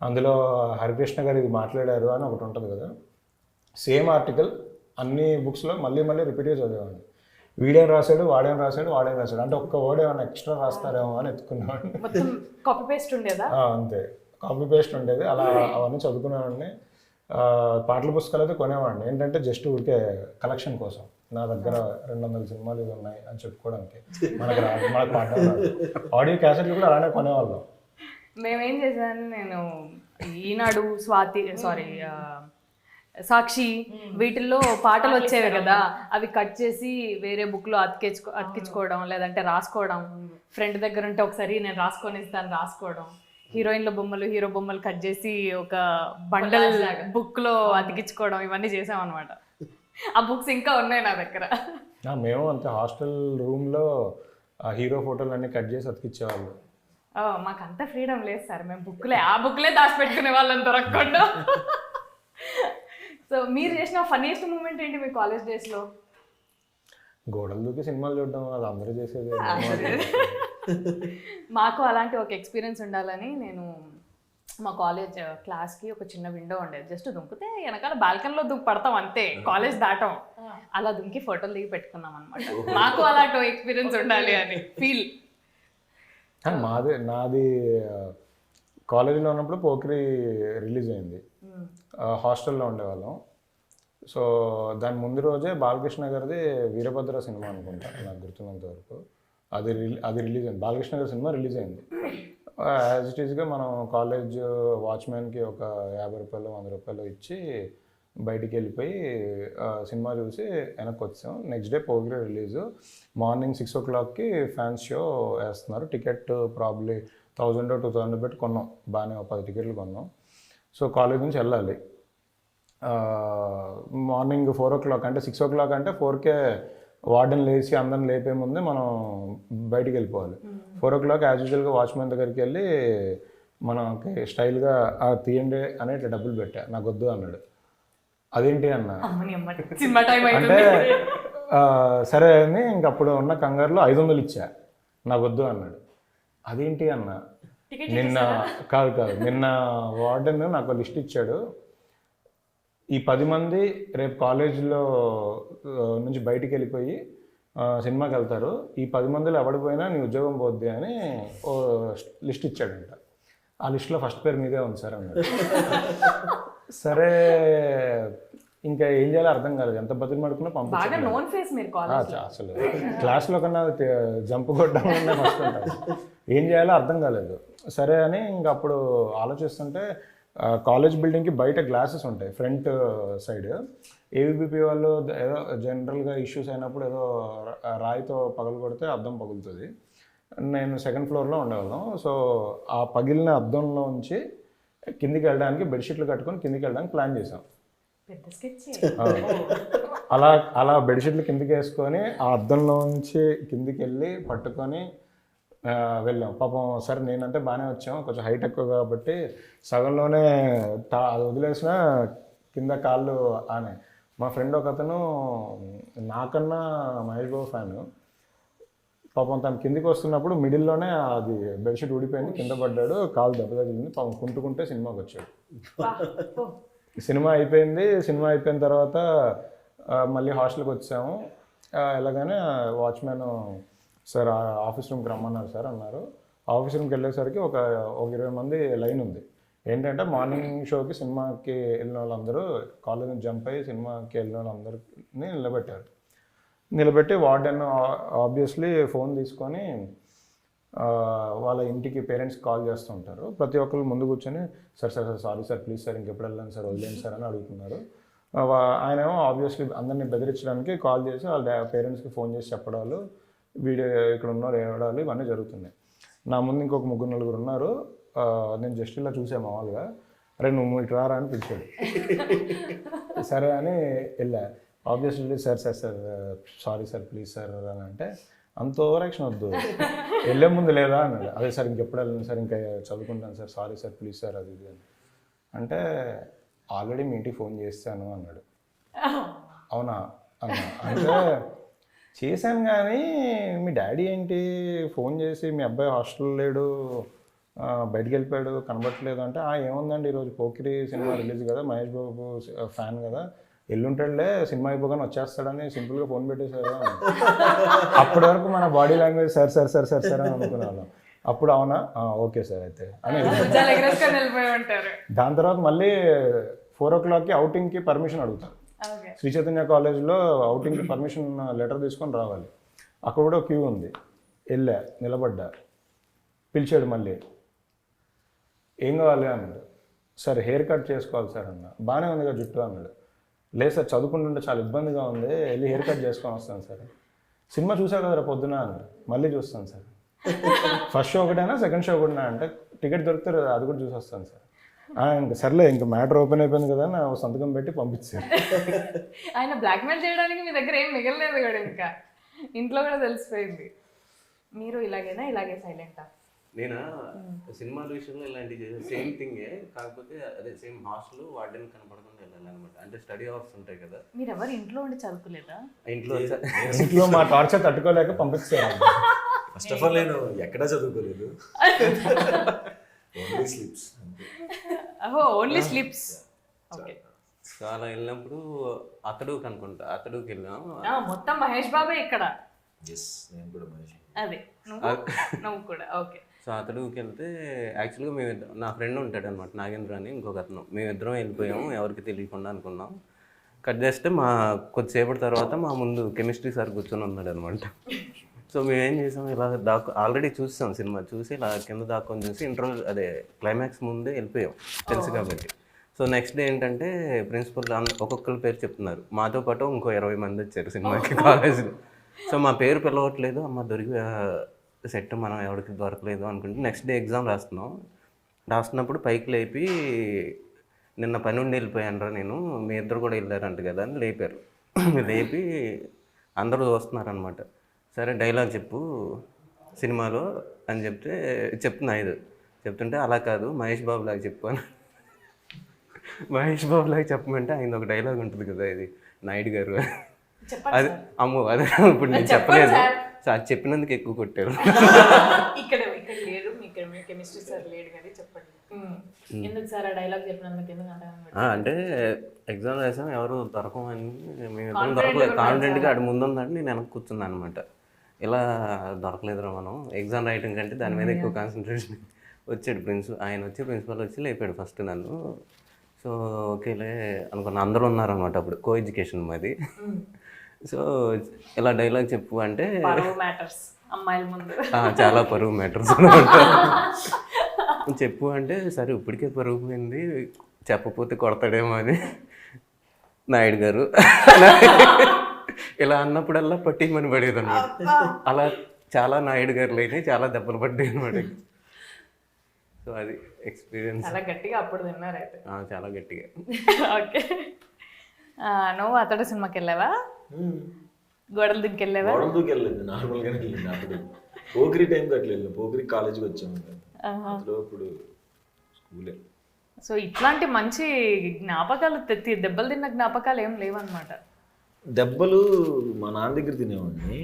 అందులో హరికృష్ణ గారు ఇది మాట్లాడారు అని ఒకటి ఉంటుంది కదా, సేమ్ ఆర్టికల్ అన్ని బుక్స్లో మళ్ళీ మళ్ళీ రిపీట్గా చదివేవాడిని. వీడేం రాశాడు, వాడేం రాశాడు, వాడేం రాశాడు అంటే ఒక్క వర్డ్ ఏమైనా ఎక్స్ట్రా రాస్తారేమో అని ఎత్తుకునేవాడిని. మొత్తం కాపీ పేస్ట్ ఉండేదా? అంతే, కాపీ పేస్ట్ ఉండేది. అలా అవన్నీ చదువుకునేవాడిని. పాటల పుస్తకాలు అయితే కొనేవాడిని, ఏంటంటే జస్ట్ ఊరికే కలెక్షన్ కోసం. నా దగ్గర 200 సినిమాలు ఇవి ఉన్నాయి అని చెప్పుకోవడానికి. మనకు పాడడం రాదు. ఆడియో క్యాసెట్లు కూడా అలానే కొనేవాళ్ళం. మేమేం చేశాను, నేను ఈనాడు, సాక్షి వీటిల్లో పాటలు వచ్చేవి కదా, అవి కట్ చేసి వేరే బుక్లో అతికించుకోవడం, లేదంటే రాసుకోవడం. ఫ్రెండ్ దగ్గర ఉంటే ఒకసారి నేను రాసుకొని ఇస్తాను రాసుకోవడం. హీరోయిన్ల బొమ్మలు, హీరో బొమ్మలు కట్ చేసి ఒక బండల్ బుక్లో అతికించుకోవడం, ఇవన్నీ చేసాం అనమాట. ఆ బుక్స్ ఇంకా ఉన్నాయి నా దగ్గర. మేము అంతే, హాస్టల్ రూమ్లో హీరో ఫోటోలు అన్నీ కట్ చేసి అతికిచ్చేవాళ్ళు. మాకు అంత ఫ్రీడమ్ లేదు సార్, మేము ఆ బుక్లే దాచిపెట్టుకునే వాళ్ళం దొరకకుండా. సో మీరు చేసిన ఫన్నీయెస్ట్ మూమెంట్ ఏంటి మీ కాలేజ్ డేస్లో? గోడలు దూకి సినిమాలు చూడడం, అది అందరూ చేసేది. మాకు అలాంటి ఒక ఎక్స్పీరియన్స్ ఉండాలని నేను మా కాలేజ్ క్లాస్కి ఒక చిన్న విండో ఉండేది, జస్ట్ దుంకితే వెనకాల బాల్కనీలో పడతాం అంతే, కాలేజ్ దాటం. అలా దుంకి ఫోటోలు దిగి పెట్టుకున్నాం అనమాట. మాకు అలాంటి ఎక్స్పీరియన్స్ ఉండాలి అని ఫీల్. నాది కాలేజీలో ఉన్నప్పుడు పోకిరి రిలీజ్ అయింది, హాస్టల్లో ఉండేవాళ్ళం. సో దాని ముందు రోజే బాలకృష్ణ గారిది వీరభద్ర సినిమా అనుకుంటా నాకు గుర్తున్నంత వరకు, అది రిలీజ్ అయింది. బాలకృష్ణ గారి సినిమా రిలీజ్ అయింది. యాజ్ ఇట్ ఈస్గా మనం కాలేజ్ వాచ్మెన్కి ఒక ₹50-100 ఇచ్చి బయటికి వెళ్ళిపోయి సినిమా చూసి వెనక్కి వచ్చాం. Next day పోగిరి release, morning 6 o'clockకి fans show వేస్తున్నారు. టికెట్ ప్రాబ్లీ 1000-2000 పెట్టి కొన్నాం, బాగానే 10 టికెట్లు కొన్నాం. సో కాలేజ్ నుంచి వెళ్ళాలి. మార్నింగ్ 4 o'clock అంటే 6 o'clock అంటే 4కే వార్డెన్ లేచి అందరిని లేపే ముందే మనం బయటికి వెళ్ళిపోవాలి. 4 o'clock యాజ్ యూజువల్గా వాచ్మెన్ దగ్గరికి వెళ్ళి మనకి స్టైల్గా తీయండి అని ఇట్లా డబ్బులు పెట్టా, నాకు వద్దు అన్నాడు. అదేంటి అన్న అంటే సరే అని ఇంకప్పుడు ఉన్న కంగారులో 500 ఇచ్చా, నాకు వద్దు అన్నాడు. అదేంటి అన్న, నిన్న వార్డెన్ నాకు లిస్ట్ ఇచ్చాడు, ఈ 10 మంది రేపు కాలేజీలో నుంచి బయటికి వెళ్ళిపోయి సినిమాకి వెళ్తారు, ఈ 10 మందిలో ఎవడిపోయినా నీ ఉద్యోగం పోద్ది అని ఓ లిస్ట్ ఇచ్చాడంట. ఆ లిస్ట్లో ఫస్ట్ పేరు మీదే ఉంది సార్ అన్నాడు. సరే ఇంకా ఏం చేయాలో అర్థం కాలేదు, ఎంత బతులు మడుకున్నా పంపించాను. అసలు క్లాస్లో కన్నా జంప్ కొట్టడం ఫస్ట్ ఉంటుంది, ఏం చేయాలో అర్థం కాలేదు. సరే అని ఇంక అప్పుడు ఆలోచిస్తుంటే కాలేజ్ బిల్డింగ్కి బయట గ్లాసెస్ ఉంటాయి ఫ్రంట్ సైడ్. ఏబీపీ వాళ్ళు ఏదో జనరల్గా ఇష్యూస్ అయినప్పుడు ఏదో రాయితో పగలు కొడితే అద్దం పగులుతుంది. నేను 2nd floorలో ఉండేవాళ్ళం. సో ఆ పగిలిన అద్దంలో ఉంచి కిందికి బెడ్షీట్లు కట్టుకొని కిందికి వెళ్ళడానికి ప్లాన్ చేసాం. అలా బెడ్షీట్లు కిందికి వేసుకొని ఆ అద్దంలో నుంచి కిందికి వెళ్ళి పట్టుకొని వెళ్ళాం. పాపం సరే నేనంటే బాగానే వచ్చాం, కొంచెం హైట్ ఎక్కువ కాబట్టి సగంలోనే అది వదిలేసిన కింద కాళ్ళు ఆనే. మా ఫ్రెండ్ ఒక అతను నాకన్నా మహేష్ బాబు ఫ్యాను, పాపం తను కిందికి వస్తున్నప్పుడు మిడిల్లోనే అది బెడ్షీట్ ఊడిపోయింది, కింద పడ్డాడు, కాలు దెబ్బ తగిలింది. పాపం కుంటుకుంటే సినిమాకి వచ్చాడు. సినిమా అయిపోయిన తర్వాత మళ్ళీ హాస్టల్కి వచ్చాము. ఎలాగైనా వాచ్మెన్ సార్ ఆఫీస్ రూమ్కి రమ్మన్నారు సార్ అన్నారు. ఆఫీస్ రూమ్కి వెళ్ళేసరికి ఒక 20 మంది లైన్ ఉంది. ఏంటంటే మార్నింగ్ షోకి సినిమాకి వెళ్ళిన వాళ్ళందరూ కాలేజ్ నుంచి జంప్ అయ్యి సినిమాకి వెళ్ళిన వాళ్ళందరినీ నిలబెట్టి వార్డెన్ ఆబ్వియస్లీ ఫోన్ తీసుకొని వాళ్ళ ఇంటికి పేరెంట్స్కి కాల్ చేస్తుంటారు. ప్రతి ఒక్కరు ముందు కూర్చొని sir sorry sir please sir ఇంకెప్పుడు వెళ్ళండి సార్ వదిలేండి సార్ అని అడుగుతున్నారు. ఆయన ఏమో ఆబ్వియస్లీ అందరినీ బెదిరించడానికి కాల్ చేసి వాళ్ళ పేరెంట్స్కి ఫోన్ చేసి చెప్పడాలు, వీడియో ఇక్కడ ఉన్నారు ఏడాలు, ఇవన్నీ జరుగుతున్నాయి. నా ముందు ఇంకొక 3-4 ఉన్నారు. నేను జస్ట్ ఇలా చూసే మామూలుగా, అరే నువ్వు ఇటు రారా అని పిలిచాడు. సరే అని వెళ్ళా. Obviously sir sorry sir please sir అని అంటే, అంత ఓవరాక్షన్ వద్దు, వెళ్ళే ముందు లేదా అన్నాడు. అదే సార్ ఇంకెప్పుడు వెళ్ళండి సార్, ఇంకా చదువుకుంటాను sir, sorry sir please sir అది ఇది అని అంటే, ఆల్రెడీ మీ ఇంటికి ఫోన్ చేస్తాను అన్నాడు. అవునా అన్నా అంటే, చేశాను కానీ మీ డాడీ ఏంటి ఫోన్ చేసి మీ అబ్బాయి హాస్టల్లో లేడు, బయటికి వెళ్ళిపోయాడు, కనబట్టలేదు అంటే, ఏముందండి ఈరోజు పోకిరి సినిమా రిలీజ్ కదా, మహేష్ బాబు ఫ్యాన్ కదా, ఎల్లుంటాడులే సినిమా అయిపోగానే వచ్చేస్తాడని సింపుల్గా ఫోన్ పెట్టేశారు. అప్పటి వరకు మన body language sir sir sir sir sir అని అనుకునే వాళ్ళం. అప్పుడు అవునా ఓకే సార్ అయితే అని. దాని తర్వాత మళ్ళీ 4 o'clockకి అవుటింగ్కి పర్మిషన్ అడుగుతారు. శ్రీ చైతన్య కాలేజ్లో అవుటింగ్కి పర్మిషన్ లెటర్ తీసుకొని రావాలి. అక్కడ కూడా క్యూ ఉంది. వెళ్ళా, నిలబడ్డా, పిలిచాడు మళ్ళీ, ఏం కావాలి అన్నాడు. సార్ హెయిర్ కట్ చేసుకోవాలి సార్ అన్న. బాగానే ఉంది కదా జుట్టు అన్నాడు. లేదు సార్ చదువుకుంటుంటే చాలా ఇబ్బందిగా ఉంది, వెళ్ళి హెయిర్ కట్ చేసుకొని వస్తాను సార్. సినిమా చూసా కదా పొద్దున అన్నాడు. మళ్ళీ చూస్తాను సార్. ఫస్ట్ షో ఒకటైనా సెకండ్ షో ఒకటినా అంటే, టికెట్ దొరికితే అది కూడా చూసి వస్తాను సార్. ఇంకా సర్లే ఇంకా మ్యాటర్ ఓపెన్ అయిపోయింది కదా నా సంతకం పెట్టి పంపించారు. ఆయన బ్లాక్మెయిల్ చేయడానికి మీ దగ్గర ఏం మిగలలేదు కూడా, ఇంకా ఇంట్లో కూడా తెలిసిపోయింది. మీరు ఇలాగే సైలెంటా? నేను సినిమాల విషయంలో ఇలాంటివి సేమ్ థింగే, కాకపోతే అదే సేమ్ హాస్టల్ వార్డెన్ కనపడకుండా వెళ్ళాలి అనమాట. అంటే స్టడీ అవర్స్ ఉంటాయి కదా. మీరు ఎవరు ఇంట్లో ఉండి చదువుకోలేదా? ఇంట్లో మా టార్చర్ తట్టుకోలేక పంపిస్తారు. ఫస్ట్ ఆఫ్ ఆల్ నేను ఎక్కడా చదువుకోలేదు, only slips. Only slips. Okay. So అలా వెళ్ళినప్పుడు అతడుకి అనుకుంటా, అతడుకి వెళ్ళాం. మొత్తం మహేష్ బాబే ఇక్కడ. నేను కూడా మహేష్. అదే నువ్వు కూడా. ఓకే. సో అతడుకి వెళ్తే యాక్చువల్గా మేమిద్దరం, నా ఫ్రెండ్ ఉంటాడు అనమాట నాగేంద్ర అని ఇంకొక అతను, మేమిద్దరం వెళ్ళిపోయాము ఎవరికి తెలియకుండా అనుకున్నాం. కట్ చేస్తే కొద్దిసేపటి తర్వాత మా ముందు కెమిస్ట్రీ సార్ కూర్చొని ఉన్నాడు అనమాట. సో మేమేం చేసాం, ఇలా ఆల్రెడీ చూసాం సినిమా, చూసి ఇలా కింద దాక్కొని చూసి ఇంటర్వెల్ అదే క్లైమాక్స్ ముందే వెళ్ళిపోయాం తెలుసు కాబట్టి. సో నెక్స్ట్ డే ఏంటంటే ప్రిన్సిపల్ ఒక్కొక్కరి పేరు చెప్తున్నారు. మాతో పాటు ఇంకో 20 మంది వచ్చారు సినిమాకి కాలేజీలో. సో మా పేరు పిలవట్లేదు, అమ్మ దొరికి సెట్ మనం ఎవరికి దొరకలేదు అనుకుంటే నెక్స్ట్ డే ఎగ్జామ్ రాస్తున్నప్పుడు పైకి లేపి, నిన్న పని ఉండి వెళ్ళిపోయాను నేను, మీ ఇద్దరు కూడా వెళ్ళారంట కదా అని లేపారు. లేపి అందరూ వస్తున్నారనమాట. సరే డైలాగ్ చెప్పు సినిమాలో అని చెప్తున్నా చెప్తుంటే, అలా కాదు మహేష్ బాబు లాగా చెప్పు అని. మహేష్ బాబు లాగా చెప్పమంటే ఆయన ఒక డైలాగ్ ఉంటుంది కదా, ఇది నాయుడు గారు, అది అమ్మో అదే ఇప్పుడు నేను చెప్పలేదు. సో అది చెప్పినందుకు ఎక్కువ కొట్టారు. ఇక్కడ లేడు, కెమిస్ట్రీ సార్ లేడు కానీ చెప్పండి ఎందుకు సార్ ఆ డైలాగ్ చెప్పినందుకు ఎందుకు అంటే ఎగ్జామ్ రాసాం, ఎవరు దొరకమని మేము దొరకలేదు, కాన్ఫిడెంట్గా అటు ముందు ఉందంటే నేను వెనక్కి కూర్చున్నాను అనమాట. ఇలా దొరకలేదురా మనం ఎగ్జామ్ రైటింగ్ కంటే దాని మీద ఎక్కువ కాన్సన్ట్రేషన్. వచ్చాడు ఆయన ప్రిన్సిపల్ వచ్చి లేపాడు ఫస్ట్ నన్ను. సో ఓకేలే అనుకున్నా, అందరూ ఉన్నారనమాట అప్పుడు, కో ఎడ్యుకేషన్ మాది. సో ఇలా డైలాగ్ చెప్పు అంటే అమ్మాయిల ముందు చాలా పరువు మ్యాటర్స్ చెప్పు అంటే, సరే ఇప్పటికే పరువు పోయింది చెప్పపోతే కొడతాడేమో అని నాయుడు గారు ఇలా అన్నప్పుడల్లా పట్టిమని పడేది అనమాట. అలా చాలా నాయుడు గారులు అయితే చాలా దెబ్బలు పడ్డాయి అనమాట. సో అది ఎక్స్పీరియన్స్. చాలా గట్టిగా అప్పుడు తిన్నారు అయితే. చాలా గట్టిగా. ఓకే. నువ్వు అతడు సినిమాకి వెళ్ళావా? గోడలు దుక్కెళ్ళావా? గోడలు దూకెళ్ళింది నార్మల్గానే వెళ్ళింది. అప్పుడు పోకిరి టైంకి అట్లా వెళ్ళింది, పోకిరి కాలేజీకి వచ్చాము ఇప్పుడు స్కూలే. సో ఇట్లాంటి మంచి జ్ఞాపకాలు, దెబ్బలు తిన్న జ్ఞాపకాలు ఏం లేవన్నమాట. దెబ్బలు మా నాన్న దగ్గర తినేవాడిని,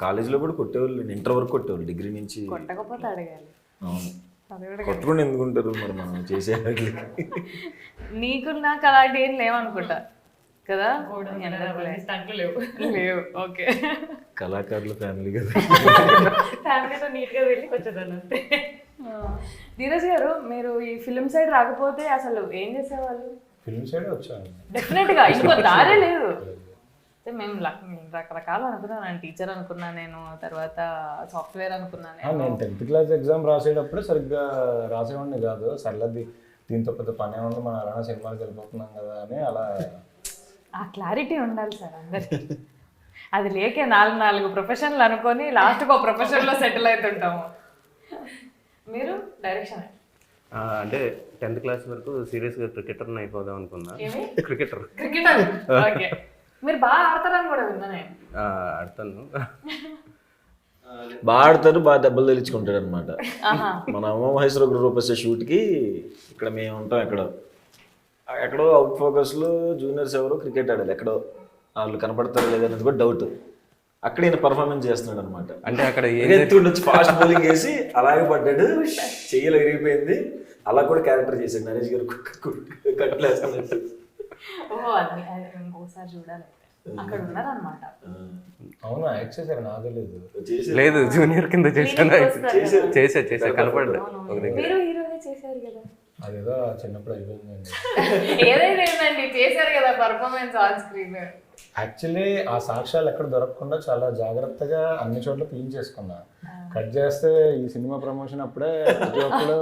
కాలేజీలో కూడా కొట్టేవాళ్ళు, ఇంటర్ వరకు కొట్టేవాళ్ళు, డిగ్రీ నుంచి. కొట్టకపోతే అడగాలి. అవును, కొట్టుకుని ఎందుకుంటారు మరి మనం చేసే వాటికి. నీకు నాకు అలాంటి ఏం లేవనుకుంటా కదా? లేవు. ఓకే. కళాకారుల ఫ్యామిలీ కదా. ఫ్యామిలీతో నీట్గా వెళ్ళి వచ్చేదాన్ని అంతే. ధీరజ్ గారు, మీరు ఈ ఫిలిం సైడ్ రాకపోతే అసలు ఏం చేసేవాళ్ళు? ఫిల్మ్ సైడ్ వచ్చాను. డెఫినెట్గా ఇంకో దారే లేదు. అయితే మేము రకరకాలు అనుకున్నాను. నేను టీచర్ అనుకున్నా, నేను తర్వాత సాఫ్ట్వేర్ అనుకున్నాను. నేను 10th క్లాస్ ఎగ్జామ్ రాసేటప్పుడే సరిగ్గా రాసేవాడిని కాదు. సర్లది దీంతో పెద్ద పని ఉంది, మనం అలానే సినిమాకి వెళ్ళిపోతున్నాం కదా అని అలా. ఆ క్లారిటీ ఉండాలి సార్ అందరికి. అది లేకే నాలుగు ప్రొఫెషన్లు అనుకొని లాస్ట్కి ఒక ప్రొఫెషన్లో సెటిల్ అవుతుంటాము. మీరు డైరెక్షన్ అంటే 10th క్లాస్ వరకు సీరియస్గా క్రికెటర్ని అయిపోదాం అనుకున్నా. Cricketer okay. మీరు బాగా ఆడతారని కూడా విన్నా నేను. ఆడతాను. బాగా ఆడతారు, బాగా దెబ్బలు తెలుచుకుంటాడు అనమాట. మన అమ్మ మహేశ్వర గ్రూప్ వచ్చే షూట్కి ఇక్కడ మేము ఉంటాం. ఎక్కడో అవుట్ ఫోకస్లో జూనియర్స్ ఎవరో క్రికెట్ ఆడాలి, ఎక్కడో వాళ్ళు కనపడతారు లేదనేది కూడా డౌట్. అక్కడ ఈయన పర్ఫార్మెన్స్ చేస్తున్నాడు అనమాట. అంటే అక్కడ వచ్చి ఫాస్ట్ బౌలింగ్ వేసి అలాగే పడ్డాడు, చెయ్యలు విరిగిపోయింది. అలా కూడా క్యారెక్టర్ చేశాడు నరేష్ గారు, కట్లేస్తున్నట్టు. ఇంకోసారి చూడాలి. అక్కడ ఉన్నారనమాట. అవును, యాక్ట్ చేశారు, నాకు తెలియదు. లేదు, జూనియర్ కింద చేశాను. చేసా కనపడ్డా. మీరు హీరోగా చేశారు కదా. అదేదో చిన్నప్పుడు అయిపోయిందండి. ఏదైనా ఏంటండి, చేశారు కదా పర్ఫార్మెన్స్ ఆన్ స్క్రీన్. యాక్చువల్లీ ఆ సాక్ష్యాలు ఎక్కడ దొరకకుండా చాలా జాగ్రత్తగా అన్ని చోట్ల క్లీన్ చేసుకున్నా. కట్ చేస్తే ఈ సినిమా ప్రమోషన్ అప్పుడే ప్రతి ఒక్కరు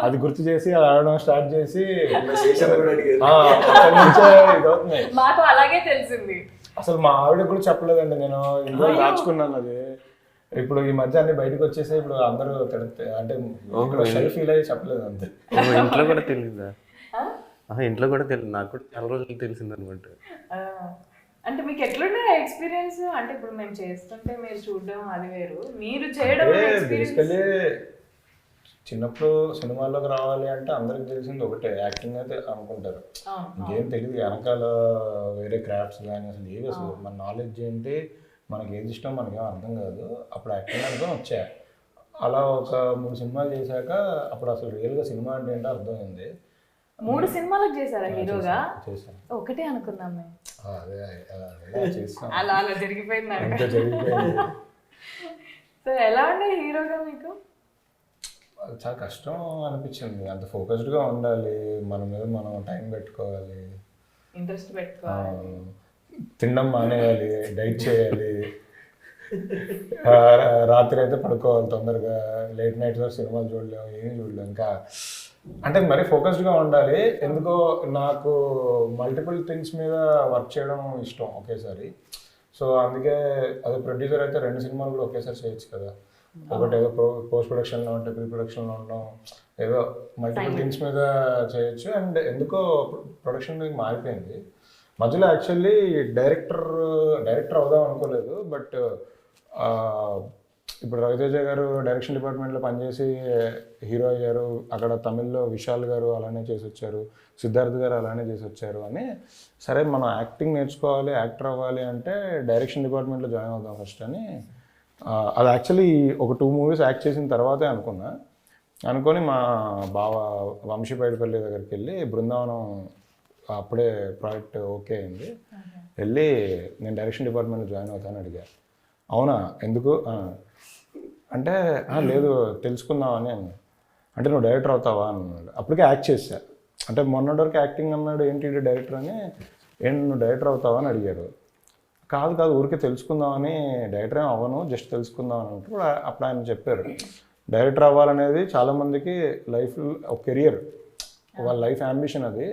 అది గుర్తు చేసి అది ఆడడం స్టార్ట్ చేసి అక్కడి నుంచే ఇదవుతున్నాయి. మాకు అలాగే తెలిసింది. అసలు మా ఆవిడ కూడా చెప్పలేదండి, నేను ఇంట్లో దాచుకున్నాను అది. ఇప్పుడు ఈ మధ్య అన్ని బయటకు వచ్చేసి ఇప్పుడు అందరూ అంటే ఫీల్ అయ్యి చెప్పలేదు అంతే. ఇంట్లో కూడా తెలియదా? ఇంట్లో కూడా తెలియదు, నాకు కూడా చాలా రోజులు తెలిసింది అనమాట. అంటే మీకు ఎట్లుండే ఎక్స్పీరియన్స్? అంటే ఇప్పుడు మేము చేస్తుంటే మీరు చూడడం అది వేరు, మీరు చేయడం బేసికలీ చిన్నప్పుడు సినిమాల్లోకి రావాలి అంటే అందరికి తెలిసింది ఒకటే, యాక్టింగ్ అయితే అనుకుంటారు. ఇంకేం తెలియదు వెనకాల వేరే క్రాఫ్ట్స్ కానీ అసలు ఏవి, అసలు మన నాలెడ్జ్ ఏంటి, మనకి ఏది ఇష్టం మనకేం అర్థం కాదు. అప్పుడు యాక్టింగ్ అనుకుని వచ్చా. అలా ఒక 3 సినిమాలు చేశాక అప్పుడు అసలు రియల్గా సినిమా అంటే ఏంటో అర్థమైంది. 3 సినిమాలకు చేశారా హీరోగా? చేశాను. ఒకటే అనుకున్నాం మేము. చేస్తాను, అలా జరిగిపోయింది. ఇంకా జరిగిపోయింది. సో ఎలా ఉండే హీరోగా మీకు? చాలా కష్టం అనిపించింది. అంత ఫోకస్డ్గా ఉండాలి, మన మీద మనం టైం పెట్టుకోవాలి, ఇంట్రెస్ట్ పెట్టుకోవాలి, తినడం మానేయాలి, డైట్ చేయాలి, రాత్రి అయితే పడుకోవాలి తొందరగా, లేట్ నైట్ వరకు సినిమాలు చూడలేము, ఏమీ చూడలేము. ఇంకా అంటే మరీ ఫోకస్డ్గా ఉండాలి. ఎందుకో నాకు మల్టిపుల్ థింగ్స్ మీద వర్క్ చేయడం ఇష్టం ఒకేసారి. సో అందుకే అదే ప్రొడ్యూసర్ అయితే 2 సినిమాలు కూడా ఒకేసారి చేయొచ్చు కదా. ఒకటి ఏదో పోస్ట్ ప్రొడక్షన్లో ఉంటే ప్రీ ప్రొడక్షన్లో ఉండడం, ఏదో మల్టిపుల్ థింగ్స్ మీద చేయొచ్చు. అండ్ ఎందుకో ప్రొడక్షన్ మారిపోయింది మధ్యలో. యాక్చువల్లీ డైరెక్టర్ అవుదాం అనుకోలేదు, బట్ ఇప్పుడు రవితేజ గారు డైరెక్షన్ డిపార్ట్మెంట్లో పనిచేసి హీరో అయ్యారు. అక్కడ తమిళ్లో విశాల్ గారు అలానే చేసి వచ్చారు, సిద్ధార్థ్ గారు అలానే చేసి వచ్చారు అని, సరే మనం యాక్టింగ్ నేర్చుకోవాలి, యాక్టర్ అవ్వాలి అంటే డైరెక్షన్ డిపార్ట్మెంట్లో జాయిన్ అవుదాం ఫస్ట్ అని. అది యాక్చువల్లీ ఒక 2 మూవీస్ యాక్ట్ చేసిన తర్వాతే అనుకొని మా బావ వంశీపైడిపల్లి దగ్గరికి వెళ్ళి బృందావనం అప్పుడే ప్రాజెక్ట్ ఓకే అయింది. వెళ్ళి నేను డైరెక్షన్ డిపార్ట్మెంట్లో జాయిన్ అవుతాను అడిగా. అవునా ఎందుకు అంటే లేదు తెలుసుకుందామని. అంటే నువ్వు డైరెక్టర్ అవుతావా అన్నాడు. అప్పటికే యాక్ట్ చేశా. అంటే మొన్నటి వరకు యాక్టింగ్ అన్నాడు, ఏంటి డైరెక్టర్ అని. ఏంటి నువ్వు డైరెక్టర్ అవుతావా అని అడిగారు. కాదు ఊరికే తెలుసుకుందామని, డైరెక్టర్ ఏం అవ్వను, జస్ట్ తెలుసుకుందాం అని అంటే అప్పుడు ఆయన చెప్పారు, డైరెక్టర్ అవ్వాలనేది చాలామందికి లైఫ్ ఒక కెరియర్, వాళ్ళ లైఫ్ అంబిషన్ అది.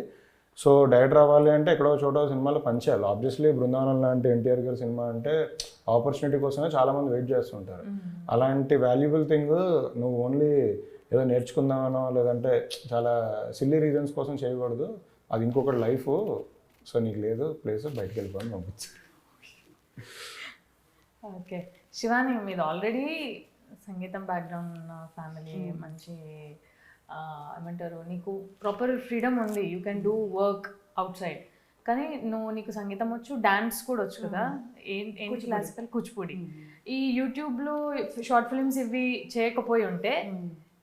సో డైరెక్టర్ అవ్వాలి అంటే ఎక్కడో చోట సినిమాలో పనిచేయాలి. ఆబ్వియస్లీ బృందావనం లాంటి ఎన్టీఆర్ గారి సినిమా అంటే ఆపర్చునిటీ కోసమే చాలామంది వెయిట్ చేస్తుంటారు. అలాంటి వాల్యుబుల్ థింగ్ నువ్వు ఓన్లీ ఏదో నేర్చుకుందామనో లేదంటే చాలా సిల్లీ రీజన్స్ కోసం చేయకూడదు, అది ఇంకొకటి లైఫ్. సో నీకు లేదు ప్లేస్, బయటకు వెళ్ళిపోవడం పంపించారు. ఓకే శివాని, మీది ఆల్రెడీ సంగీతం బ్యాక్గ్రౌండ్ ఉన్న ఫ్యామిలీ, మంచి ఏమంటారు, నీకు ప్రాపర్ ఫ్రీడమ్ ఉంది, you can do work out side. కానీ నీకు సంగీతం వచ్చు, డాన్స్ కూడా వచ్చు కదా, ఏంటి క్లాసికల్ కూచిపూడి. ఈ యూట్యూబ్లో షార్ట్ ఫిల్మ్స్ ఇవి చేయకపోయి ఉంటే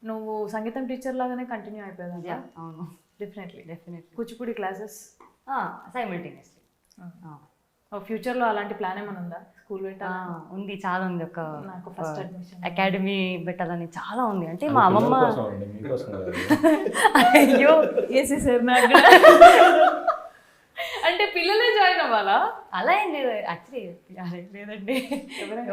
నువ్వు సంగీతం టీచర్ లాగానే కంటిన్యూ అయిపోయేదా? అవును, డెఫినెట్లీ. Kuchipudi classes simultaneously. ఫ్యూచర్లో అలాంటి ప్లాన్ ఏమైనా ఉందా? స్కూల్ పెట్టాలి ఉంది, చాలా ఉంది. ఒక నాకు ఫస్ట్ అడ్మిషన్ అకాడమీ పెట్టాలని చాలా ఉంది. అంటే మా అమ్మమ్మ కోసం అండి, మీకోసం కాదు. అయ్యో వేసేసారు నాకు అంటే పిల్లలే జాయిన్ అవ్వాలా? అలా ఏం లేదు యాక్చువల్లీ, లేదండి.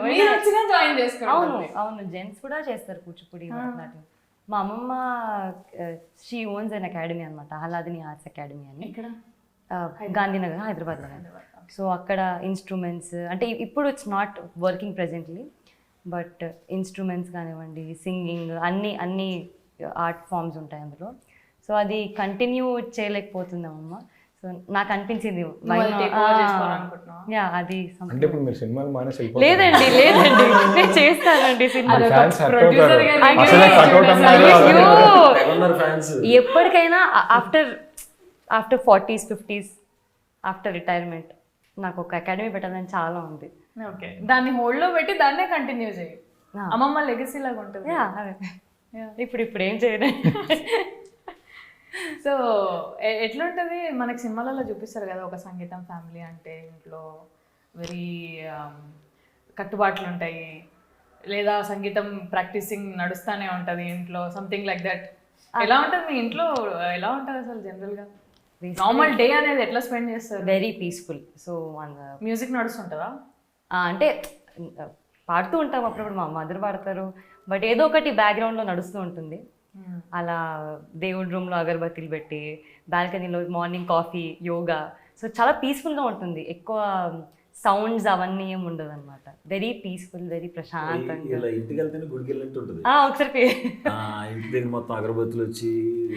మీరు వచ్చినా జాయిన్ చేసుకోండి. అవును అవును, జెంట్స్ కూడా చేస్తారు కూచిపూడి భరతనాట్యం. మా అమ్మమ్మ షీ ఓన్స్ అన్ అకాడమీ అనమాట, ఆహ్లాదిని ఆర్ట్స్ అకాడమీ అని. ఇక్కడ గాంధీనగర్, హైదరాబాద్లో. సో అక్కడ ఇన్స్ట్రుమెంట్స్ అంటే ఇప్పుడు it's not working presently, but instruments కానివ్వండి, సింగింగ్, అన్ని ఆర్ట్ ఫామ్స్ ఉంటాయి అందులో. సో అది కంటిన్యూ చేయలేకపోతున్నామమ్మ. సో నాకు అనిపించింది అది అంటే ఇప్పుడు మీరు సినిమాలు మానేసి వెళ్ళిపోతారు. లేదండి నేను చేస్తానండి సినిమా. Fans hurt అవుతారు. అయ్యో. అసలే cut out అన్నారు. ఫ్యాన్స్ ఎప్పటికైనా after 40s 50s after retirement నాకు ఒక అకాడమీ పెట్టాలని చాలా ఉంది. ఓకే, దాన్ని హోల్డ్ లో పెట్టి దాన్నే కంటిన్యూ చేయి. అమ్మమ్మ లెగసీ లాగా ఉంటుంది. ఇప్పుడు ఏం చేయను. సో ఎట్లుంటుంది మనకి సినిమాలలో చూపిస్తారు కదా, ఒక సంగీతం ఫ్యామిలీ అంటే ఇంట్లో వెరీ కట్టుబాట్లు ఉంటాయి, లేదా సంగీతం ప్రాక్టీసింగ్ నడుస్తూనే ఉంటుంది ఇంట్లో, సంథింగ్ లైక్ దట్. ఎలా ఉంటుంది మీ ఇంట్లో? ఎలా ఉంటుంది అసలు జనరల్గా నార్మల్ డే అనేది ఎట్లా స్పెండ్ చేస్తారు? Very peaceful. సో మ్యూజిక్ నడుస్తుంటుందా? అంటే పాడుతూ ఉంటాం అప్పుడప్పుడు, మా మదర్ పాడతారు, బట్ ఏదో ఒకటి బ్యాక్గ్రౌండ్లో నడుస్తూ ఉంటుంది. అలా దేవుడి రూమ్లో అగరబత్తీలు పెట్టి, బాల్కనీలో మార్నింగ్ కాఫీ, యోగా. సో చాలా పీస్ఫుల్గా ఉంటుంది, ఎక్కువ సౌండ్స్ అవన్నీ ఏమి ఉండదు అనమాట. వెరీ పీస్ఫుల్, వెరీ ప్రశాంతంగా. ఇలా ఇంటికి వెళ్తేనే గుడికి వెళ్ళినట్టు ఉంటుంది. ఒకసారి ఇంటి దగ్గర మొత్తం అగరబత్తులు వచ్చి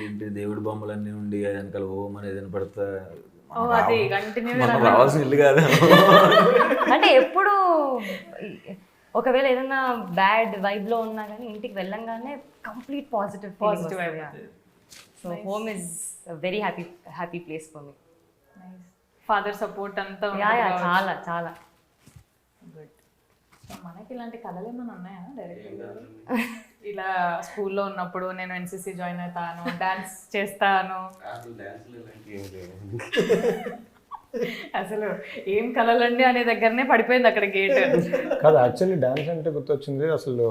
ఏంటి దేవుడి బొమ్మలు అన్నీ ఉండి వెనకాల ఓం అనేది వినపడతా. అది కంటిన్యూ మనం రావాల్సిన ఇల్లు కాదు. అంటే ఎప్పుడు ఒకవేళ ఏదైనా బ్యాడ్ వైబ్లో ఉన్నా కానీ ఇంటికి వెళ్ళంగానే కంప్లీట్ పాజిటివ్ అయిపోతుంది. So home is very happy place for me. Father support అంతా చాలా చాలా గుడ్. సో మనకి ఇలాంటి కళలు ఏమైనా ఉన్నాయా డైరెక్ట్? ఇలా స్కూల్లో ఉన్నప్పుడు నేను ఎన్సీసీ జాయిన్ అవుతాను, డాన్స్ చేస్తాను, అసలు ఏం కళలండి అనే దగ్గరనే పడిపోయింది అక్కడ గేట్. కాదు, యాక్చువల్లీ డ్యాన్స్ అంటే గుర్తొచ్చింది. అసలు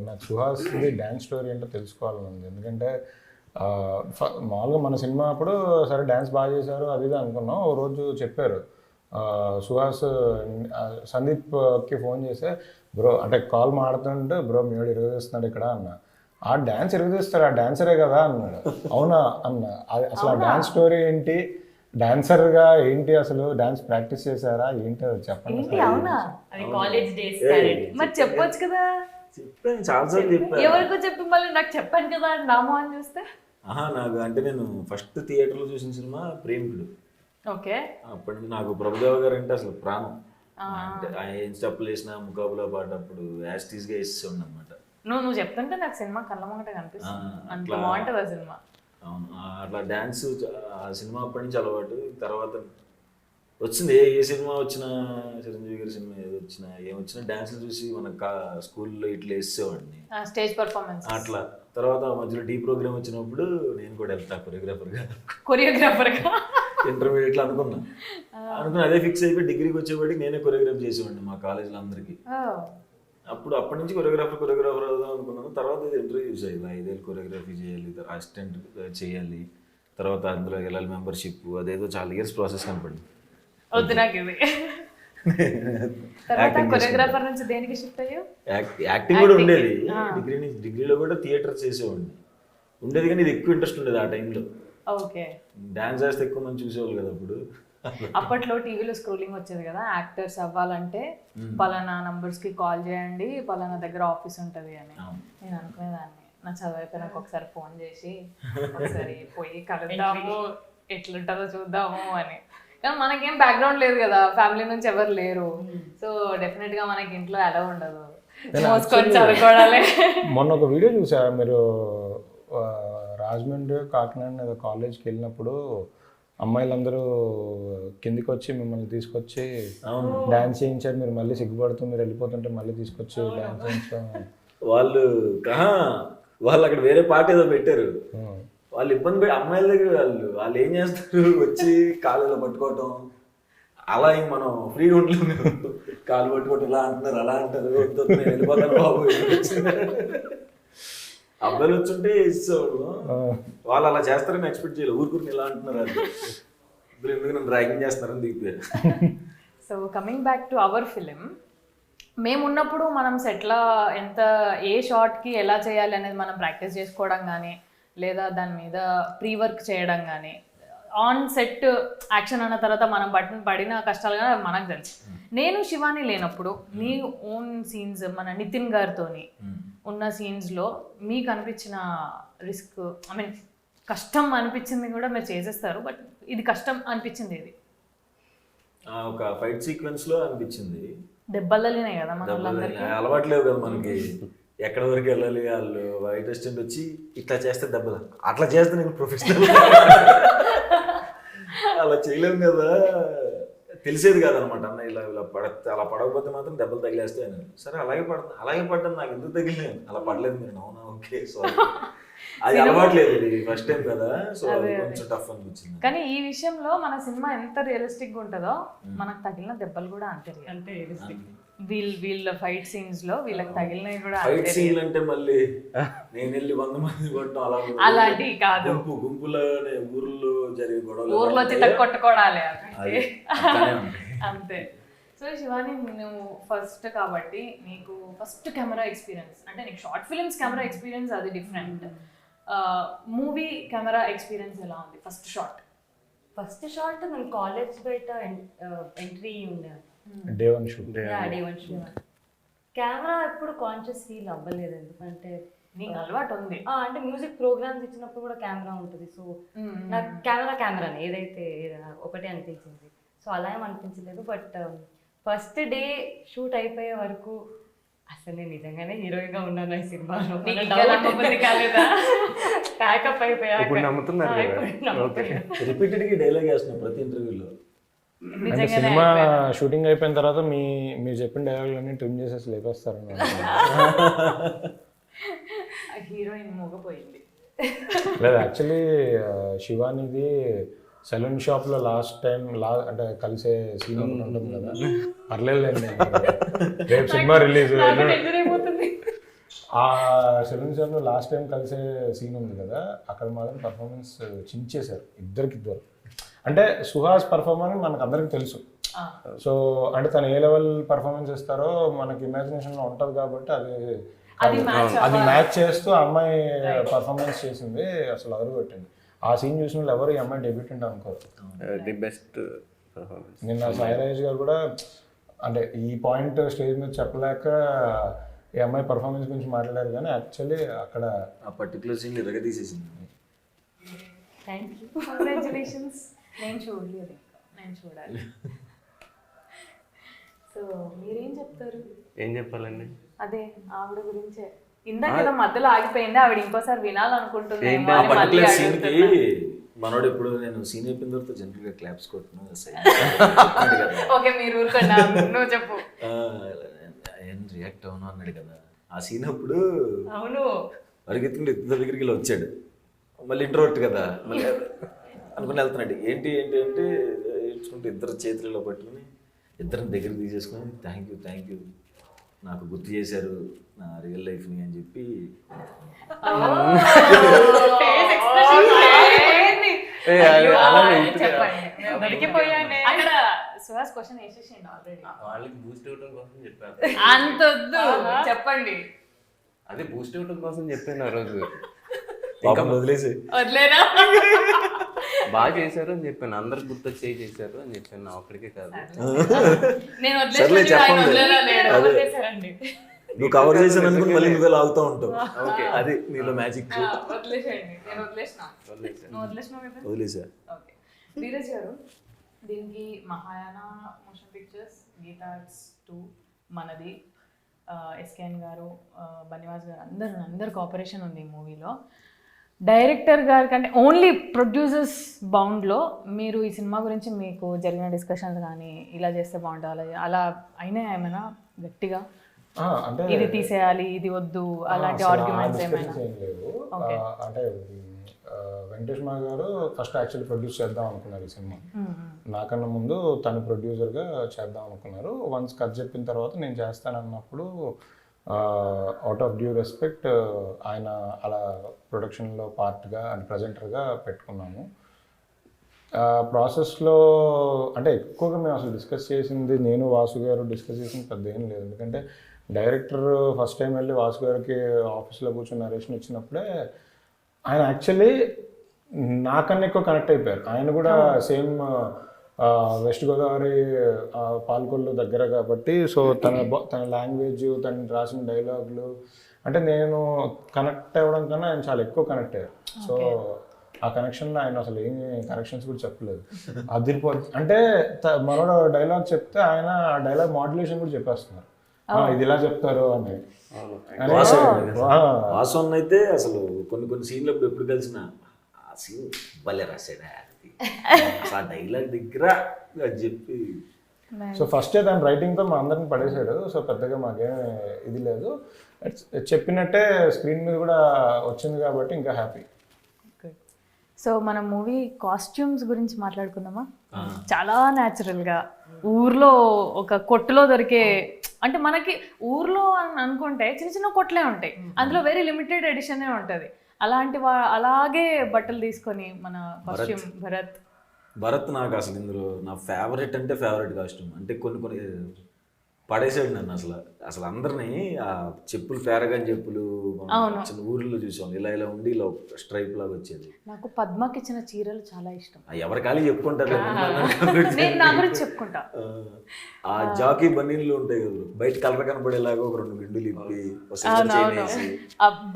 నాకు సుహాస్ది డ్యాన్స్ స్టోరీ ఏంటో తెలుసుకోవాలని ఉంది. ఎందుకంటే మామూలుగా మన సినిమా అప్పుడు సరే డ్యాన్స్ బాగా చేశారు అది ఇది అనుకున్నాం. ఓ రోజు చెప్పారు సుహాస్ సందీప్కి ఫోన్ చేస్తే, బ్రో అంటే కాల్ మాడుతుంటే, బ్రో మీవాడు ఇరగదీస్తున్నాడు ఇక్కడ అన్న. ఆ డ్యాన్స్ ఇరగదీస్తాడు, ఆ డాన్సరే కదా అన్నాడు. అవునా అన్న. అసలు ఆ డ్యాన్స్ స్టోరీ ఏంటి, డాన్సర్గా ఏంటి, అసలు డాన్స్ ప్రాక్టీస్ చేశారా ఏంటి అది చెప్పండి. అవునా? అది కాలేజ్ డేస్. మరి చెప్పొచ్చు కదా. చెప్పాను చాలాసార్లు చెప్పాను. ఎవరికో చెప్పి మళ్ళీ నాకు చెప్పాను కదా అని నామో అని చూస్తే. నాకు అంటే నేను ఫస్ట్ థియేటర్లో చూసిన సినిమా ప్రేమికుడు. ఓకే. అప్పటి నుంచి నాకు ప్రభుదేవ గారు అంటే అసలు ప్రాణం. అంటే ఆయన ఏం స్టెప్పులు వేసిన ముకాబులా పాటప్పుడు యాస్టీస్గా వేసేవాడు అనమాట. నువ్వు చెప్తుంటే నాకు సినిమా కళ్ళ ముంగట కనిపిస్తుంది, అంత బాగుంటుంది ఆ సినిమా. అవును, అట్లా డ్యాన్స్ ఆ సినిమా అప్పటి నుంచి అలవాటు. తర్వాత వచ్చింది ఏ సినిమా వచ్చినా, చిరంజీవి గారి సినిమా ఏది వచ్చినా ఏమొచ్చినా డ్యాన్స్లు చూసి మనకు స్కూల్లో ఇట్లా వేసేవాడిని, స్టేజ్ పర్ఫార్మెన్స్ అట్లా. తర్వాత మధ్యలో డీ ప్రోగ్రామ్ వచ్చినప్పుడు నేను కూడా వెళ్తా కొరియోగ్రాఫర్గా ఇంటర్మీడియట్లో అనుకున్నా అదే ఫిక్స్ అయిపోయి డిగ్రీకి వచ్చేవాడికి నేనే కొరియోగ్రాఫ్ చేసేవాడిని మా కాలేజీలో అందరికీ. అప్పటి నుంచి కొరియోగ్రాఫర్ అవుదాం అనుకున్నాను. తర్వాత ఇంటర్వ్యూ చూసాయి, 5 ఏళ్ళు కొరియోగ్రఫీ చేయాలి, అసిస్టెంట్ చేయాలి, తర్వాత అందులో వెళ్ళాలి మెంబర్షిప్, అదేదో చాలా ఇయర్స్ ప్రాసెస్ కనపడింది. వద్దు నాకు ఇది. కొరియోగ్రాఫర్ నుంచి దేనికి షిఫ్ట్ అయ్యావు? యాక్టింగ్ కూడా ఉండేది. డిగ్రీలో కూడా థియేటర్ చేసేవాడిని ఉండేది, కానీ ఇది ఎక్కువ ఇంట్రెస్ట్ ఉండేది ఆ టైంలో. ఓకే. డాన్స్ చేస్తే ఎక్కువ మంది చూసేవాళ్ళు కదా అప్పుడు. అప్పట్లో టీవీలో స్క్రోలింగ్ వచ్చేది కదా, యాక్టర్స్ అవ్వాలంటే పలానా నంబర్స్కి కాల్ చేయండి, పలానా దగ్గర ఆఫీస్ ఉంటుంది అని. నేను అనుకునేదాన్ని, నా చదువు అయిపోయినాక ఒకసారి ఫోన్ చేసి ఒకసారి పోయి కలుద్దాము, ఎట్లుంటుందో చూద్దాము అని. కానీ మనకేం బ్యాక్గ్రౌండ్ లేదు కదా, ఫ్యామిలీ నుంచి ఎవరు లేరు. సో డెఫినెట్గా మనకి ఇంట్లో అలా ఉండదు, మోసుకొని చదువుకోవడాలే. మొన్న ఒక వీడియో చూసా, మీరు రాజమండ్రి కాకినాడ ఏదో కాలేజ్కి వెళ్ళినప్పుడు అమ్మాయిలందరూ కిందికి వచ్చి మిమ్మల్ని తీసుకొచ్చి డాన్స్ చేయించారు. మీరు మళ్ళీ సిగ్గుపడుతూ మీరు వెళ్ళిపోతుంటే మళ్ళీ తీసుకొచ్చి డాన్స్ చేయించాం. వాళ్ళు అక్కడ వేరే పాట ఏదో పెట్టారు, వాళ్ళు ఇబ్బంది పెట్టి అమ్మాయిల దగ్గర వాళ్ళు ఏం చేస్తారు, వచ్చి కాళ్ళలో పట్టుకోవటం అలా ఇంక మనం ఫ్రీగా ఉండలేము. కాలు పట్టుకుంటే ఇలా అంటున్నారు, అలా అంటారు, వద్దు, నేను వెళ్ళిపోతాను బాబు. అబ్బాయిలు వచ్చుంటే ఇచ్చేవాడు, వాళ్ళు అలా చేస్తారని ఎక్స్పెక్ట్ చేయలేదు. ఊరుకుని ఇలా అంటున్నారు, అది ఇప్పుడు ఎందుకు నన్ను ర్యాగింగ్ చేస్తున్నారని దిగిపోయారు. So coming back to our film, మేము ఉన్నప్పుడు మనం సెట్లో ఎంత ఏ షాట్కి ఎలా చేయాలి అనేది మనం ప్రాక్టీస్ చేసుకోవడం కానీ, లేదా దాని మీద ప్రీ వర్క్ చేయడం కానీ, ఆన్ సెట్ యాక్షన్ అన్న తర్వాత మనం పడిన కష్టాలు కానీ మనకు తెలుసు. నేను శివాని లేనప్పుడు నీ ఓన్ సీన్స్, మన నితిన్ గారితోని ఉన్న సీన్స్లో మీకు అనిపించిన రిస్క్, ఐ మీన్ కష్టం అనిపించింది కూడా మీరు చేసేస్తారు, బట్ ఇది కష్టం అనిపించింది ఇది? ఒక ఫైట్ సీక్వెన్స్ లో అనిపించింది. దెబ్బలనే కదా మన వాళ్ళందరికీ అలవాట్లేవు కదా మనకి, ఎక్కడ వరకు వెళ్ళాలి. వాళ్ళు వైట్ అసిస్టెంట్ వచ్చి ఇట్లా చేస్తే దెబ్బలు, అట్లా చేస్తే నేను ప్రొఫెషనల్, అలా చేయలేము కదా, తెలిసేది కాదనమాట. అన్న ఇలా ఇలా అలా పడకపోతే మాత్రం దెబ్బలు తగిలేస్తాయని. సరే అలాగే పడ్డాను, నాకు ఎందుకు తగిలినాయి, అలా పడలేదు మీరు. అవునా, ఓకే, సారీ. అది అలవాట్లేదు, ఇది ఫస్ట్ టైం కదా, సో కొంచెం టఫ్ అనిపించింది. కానీ ఈ విషయంలో మన సినిమా ఎంత రియలిస్టిక్ గా ఉంటుందో మనకు తగిలిన దెబ్బలు కూడా అంతే రియలిస్టిక్. వీళ్ళ ఫైట్ సీన్స్ లో వీళ్ళకి తగిలినవి కూడా ఫైట్ సీన్ అంటే మళ్ళీ నేను వెళ్ళి 100 మంది కొట్టడం అలాంటివి కాదు, గుంపులోనే ఊర్లో జరిగే గొడవలు, ఊర్లో వచ్చి కొట్టుకోవడాలి అంతే. సో శివాని, నువ్వు ఫస్ట్ కాబట్టి నీకు ఫస్ట్ కెమెరా ఎక్స్పీరియన్స్, అంటే నీకు షార్ట్ ఫిల్మ్స్ కెమెరా ఎక్స్పీరియన్స్ అది డిఫరెంట్. మూవీ కెమెరా ఎక్స్పీరియన్స్ ఎలా ఉంది? ఫస్ట్ షాట్ నేను కాలేజ్ బయట ఎంట్రీ ఉండే డే వన్ షూట్. కెమెరా ఎప్పుడు కాన్షియస్ ఫీల్ అవ్వలేదు, ఎందుకంటే నీకు అలవాటు ఉంది. అంటే మ్యూజిక్ ప్రోగ్రామ్స్ ఇచ్చినప్పుడు కూడా కెమెరా ఉంటుంది, సో నాకు కెమెరాని ఏదైతే ఒకటే అనిపించింది. సో అలా ఏం అనిపించలేదు. బట్ ఫస్ట్ డే షూట్ అయిపోయే వరకు అసలు నేను నిజంగానే హీరోయిన్ గా ఉన్నాను ఈ సినిమాలో, ప్యాకప్ అయిపోయాక రిపీటెడ్ గా డైలాగ్ వేస్తున్నాం ప్రతి ఇంటర్వ్యూలో. అంటే సినిమా షూటింగ్ అయిపోయిన తర్వాత మీరు చెప్పిన డైలాగులన్నీ ట్రిమ్ చేసేసి లేపేస్తారు. హీరోయిన్ మోగపోయింది. లేదు, యాక్చువల్లీ శివానిది సెలూన్ షాప్ లో లాస్ట్ టైం అంటే కలిసే సీన్ ఒకటి ఉంటుంది కదా, పర్లేదులేండి, రేపు సినిమా రిలీజ్, ఆ సెలూన్ షాప్ లో లాస్ట్ టైం కలిసే సీన్ ఉంది కదా, అక్కడ మాత్రం పర్ఫార్మెన్స్ చించేశారు ఇద్దరు. అంటే సుహాస్ పర్ఫార్మెన్స్ మనకు అందరికి తెలుసు, సో అంటే తను ఏ లెవెల్ పర్ఫార్మెన్స్ ఇస్తారో మనకి ఇమాజినేషన్ లో ఉంటది కాబట్టి అది మ్యాచ్ చేస్తూ అమ్మాయి పర్ఫార్మెన్స్ చేసింది, అసలు అదరు పెట్టింది. ఆ సీన్ చూసిన వాళ్ళు ఎవరు ఈ అమ్మాయి డెబ్యూటెంట్ అనుకోరు. The best performance. నిన్న సాయి రాజేష్ గారు కూడా అంటే ఈ పాయింట్ స్టేజ్ మీద చెప్పలేక ఈ అమ్మాయి పర్ఫార్మెన్స్ గురించి మాట్లాడారు, కానీ యాక్చువల్లీ అక్కడ ఆ పర్టికులర్ సీన్ ఇరగ తీసేసింది. Thank you, congratulations. నేను చూడలేదు, నేను చూడాలి. సో మీరేం చెప్తారు? ఏం చెప్పాలండి? అదే ఆవిడ గురించే ఇందాక ఏదో మధ్యలో ఆగిపోయింది, ఆవిడ ఇంకోసారి వినాలనుకుంటుంది. మనోడు ఇప్పుడు నేను సీన్ అయిపోయిన తర్వాత జనరల్ గా క్లాప్స్ కొట్టిన ఓకే, మీరు ఊరుకోండి, నువ్వు చెప్పు. ఏం రియాక్ట్ అవును అన్నాడు కదా ఆ సీన్ అప్పుడు. అవును, అడిగితే ఇద్దరు దగ్గరికి వచ్చాడు, మళ్ళీ ఇంట్రోవర్ట్ కదా, మళ్ళీ అనుకుని వెళ్తున్నాడు. ఏంటి అంటే ఏడ్చుకుంటే ఇద్దరు చేతులలో పట్టుకుని ఇద్దరిని దగ్గర తీసేసుకుని థ్యాంక్ యూ నాకు గుర్తు చేశారు నా రియల్ లైఫ్ని అని చెప్పి. అక్కడ సుహాస్ క్వశ్చన్ వేసేసిండు ఆల్రెడీ. వాళ్ళకి బూస్ట్ ఇవ్వడం కోసం చెప్పాను. అంత వద్దు, చెప్పండి. అదే బూస్ట్ ఇవ్వడం కోసం చెప్పాను ఆ రోజు. వదిలేనా? బాగా చేశారు అని చెప్పాను, అందరికి గుర్తొచ్చి చేశారు అని చెప్పాను, నా ఒక్కడికే కాదు. నేను నువ్వు కవర్ చేసాను అనుకుని మళ్ళీ నువ్వే లాగుతూ ఉంటావు. అది నీలో మ్యాజిక్. వదిలేసా. ధీరజ్ గారు, దీనికి Mahayana Motion Pictures, Geetha Arts 2, మనది, ఎస్కేఎన్ గారు, బనివాస్ గారు, అందరు కోఆపరేషన్ ఉంది ఈ మూవీలో. డైరెక్టర్ గారి కంటే ఓన్లీ ప్రొడ్యూసర్స్ బౌండ్లో మీరు ఈ సినిమా గురించి మీకు జరిగిన డిస్కషన్స్ కానీ ఇలా చేస్తే బాగుంటుంది అలా అయినా ఏమైనా గట్టిగా ఇది తీసేయాలి ఇది వద్దు అలాంటి ఆర్గ్యుమెంట్స్ ఏమైనా? లేవు. అంటే వెంకటేష్ మా గారు ఫస్ట్ యాక్చువల్లీ ప్రొడ్యూస్ చేద్దాం అనుకున్నారు ఈ సినిమా. నాకన్నా ముందు తను ప్రొడ్యూసర్గా చేద్దాం అనుకున్నారు. వన్స్ కథ చెప్పిన తర్వాత నేను చేస్తానన్నప్పుడు అవుట్ ఆఫ్ డ్యూ రెస్పెక్ట్ ఆయన అలా ప్రొడక్షన్లో పార్ట్గా అండ్ ప్రజెంటర్గా పెట్టుకున్నాము. ప్రాసెస్లో అంటే ఎక్కువగా మేము అసలు డిస్కస్ చేసింది, నేను వాసు గారు డిస్కస్ చేసింది పెద్ద ఏం లేదు. ఎందుకంటే డైరెక్టర్ ఫస్ట్ టైం వెళ్ళి వాసు గారికి ఆఫీస్లో కూర్చొని నరేషన్ ఇచ్చినప్పుడే ఆయన యాక్చువల్లీ నాకన్నా ఎక్కువ కనెక్ట్ అయిపోయారు. ఆయన కూడా సేమ్ వెస్ట్ గోదావరి పాల్కొల్లు దగ్గర కాబట్టి సో తన లాంగ్వేజ్, తను రాసిన డైలాగులు అంటే నేను కనెక్ట్ అవ్వడం కన్నా ఆయన చాలా ఎక్కువ కనెక్ట్ అయ్యారు. సో ఆ కనెక్షన్లో ఆయన అసలు ఏమి కనెక్షన్స్ కూడా చెప్పలేదు. అదిరిపోద్ది అంటే మనోడు డైలాగ్ చెప్తే ఆయన ఆ డైలాగ్ మాడ్యులేషన్ కూడా చెప్పేస్తున్నారు, ఇది ఇలా చెప్తారు అని. వాసన్ అయితే అసలు కొన్ని సీన్లు ఎప్పుడు కలిసిన ఆ సీన్ భలే రాశాడు ఆ డైలాగ్ దగ్గర అది చెప్పి. సో ఫస్టే తను రైటింగ్తో మా అందరిని పడేశాడు. సో పెద్దగా మాకేం ఇది లేదు, చెప్పినట్టే స్క్రీన్ మీద కూడా వచ్చింది కాబట్టి ఇంకా హ్యాపీ. సో మన మూవీ కాస్ట్యూమ్స్ గురించి మాట్లాడుకుందామా? చాలా న్యాచురల్గా ఊర్లో ఒక కొట్టులో దొరికే, అంటే మనకి ఊర్లో అని అనుకుంటే చిన్న చిన్న కొట్లే ఉంటాయి, అందులో వెరీ లిమిటెడ్ ఎడిషనే ఉంటుంది. అలాంటి అలాగే బట్టలు తీసుకొని మన కాస్ట్యూమ్ భరత్ నాకు అసలు ఇందులో నా ఫేవరెట్ అంటే ఫేవరెట్ కాస్ట్యూమ్. అంటే కొన్ని పడేసాడు నన్ను అసలు అందరినీ. ఆ చెప్పులు పేరగాని చెప్పులు చిన్న ఊర్లో చూసాం, ఇలా ఉండి ఇలా స్ట్రైప్ లాగా వచ్చేది. నాకు పద్మకి ఇచ్చిన చీరలు చాలా ఇష్టం. ఎవరి ఖాళీ చెప్పుకుంటారు, నా గురించి చెప్పుకుంటా. ఆ జాకీ బనీన్లు ఉంటాయి కదా, బయట కలర్ కనపడేలాగా ఒక 2 గిండులు ఇప్పి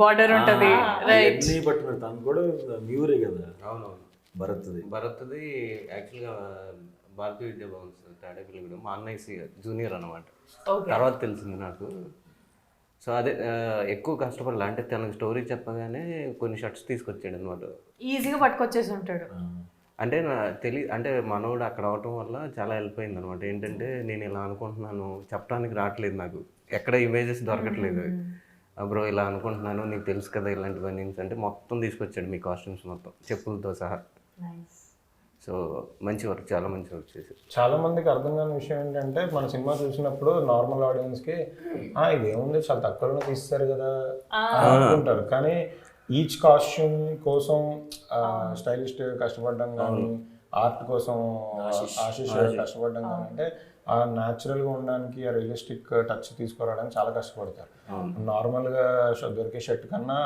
బార్డర్ ఉంటుంది అన్ని పట్టుకున్నారు. తను కూడా మ్యూరే కదా. అవునవును. భరత్ది యాక్చువల్గా భారతీయ విద్యాభవన్ తాడేపల్లిగూడెం, మా అన్నయ్య జూనియర్ అనమాట. తర్వాత తెలిసింది నాకు. సో అదే ఎక్కువ కష్టపడాలి అంటే తనకు స్టోరీ చెప్పగానే కొన్ని షర్ట్స్ తీసుకొచ్చాడు అనమాట. ఈజీగా పట్టుకొచ్చేసి ఉంటాడు. అంటే అంటే మనోడు అక్కడ అవటం వల్ల చాలా హెల్ప్ అయింది అనమాట. ఏంటంటే నేను ఇలా అనుకుంటున్నాను చెప్పడానికి రావట్లేదు, నాకు ఎక్కడ ఇమేజెస్ దొరకట్లేదు. బ్రో ఇలా అనుకుంటున్నాను, నీకు తెలుసు కదా ఇలాంటివన్నీ అంటే మొత్తం తీసుకొచ్చాడు, మీ కాస్ట్యూమ్స్ మొత్తం చెప్పులతో సహా. సో మంచి వర్క్, చాలా మంచి వర్క్ చేశారు. చాలా మందికి అర్థం కాని విషయం ఏంటంటే మన సినిమా చూసినప్పుడు నార్మల్ ఆడియన్స్కి ఇది ఏముంది చాలా తక్కువలో తీస్తారు కదా అనుకుంటారు. కానీ ఈచ్ కాస్ట్యూమ్ కోసం స్టైలిస్ట్ కష్టపడడం కానీ, ఆర్ట్ కోసం ఆశీష్ కష్టపడడం కానీ, అంటే ఆ న్యాచురల్గా ఉండడానికి ఆ రియలిస్టిక్ టచ్ తీసుకురావడానికి చాలా కష్టపడతారు. నార్మల్గా దొరికే షర్ట్ కన్నా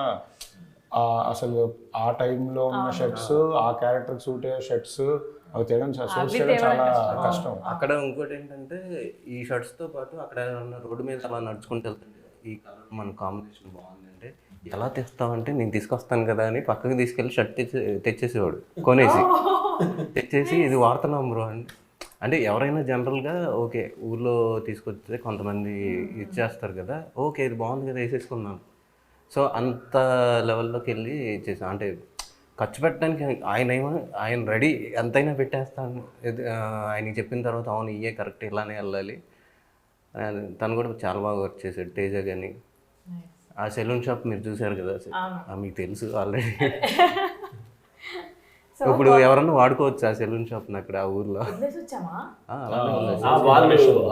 అసలు ఆ టైంలో ఉన్న షర్ట్స్, ఆ క్యారెక్టర్ సూట్ అయ్యే షర్ట్స్ అవి తేయడం సోర్స్ చేయడం చాలా కష్టం. అక్కడ ఇంకోటి ఏంటంటే ఈ షర్ట్స్తో పాటు అక్కడ రోడ్డు మీద అలా నడుచుకుంటూ వెళ్తుంటే ఈ కలర్ మన కాంబినేషన్ బాగుందంటే ఎలా తెస్తామంటే నేను తీసుకొస్తాను కదా అని పక్కకి తీసుకెళ్ళి షర్ట్ తెచ్చేసేవాడు, తెచ్చేసి ఇది వాడుతున్నాం బ్రో అంటే ఎవరైనా జనరల్గా ఓకే ఊర్లో తీసుకొస్తే కొంతమంది ఇచ్చేస్తారు కదా, ఓకే ఇది బాగుంది కదా వేసేసుకున్నాను. సో అంత లెవెల్లోకి వెళ్ళి చేసాం. అంటే ఖర్చు పెట్టడానికి ఆయన రెడీ ఎంతైనా పెట్టేస్తాను, ఆయనకి చెప్పిన తర్వాత అవును ఇయే కరెక్ట్ ఇలానే వెళ్ళాలి. తను కూడా చాలా బాగా వర్క్ చేశాడు. తేజ కానీ ఆ సెలూన్ షాప్ మీరు చూసారు కదా, మీకు తెలుసు ఆల్రెడీ. ఇప్పుడు ఎవరన్నా వాడుకోవచ్చు ఆ సెలూన్ షాప్ అక్కడ ఆ ఊర్లో.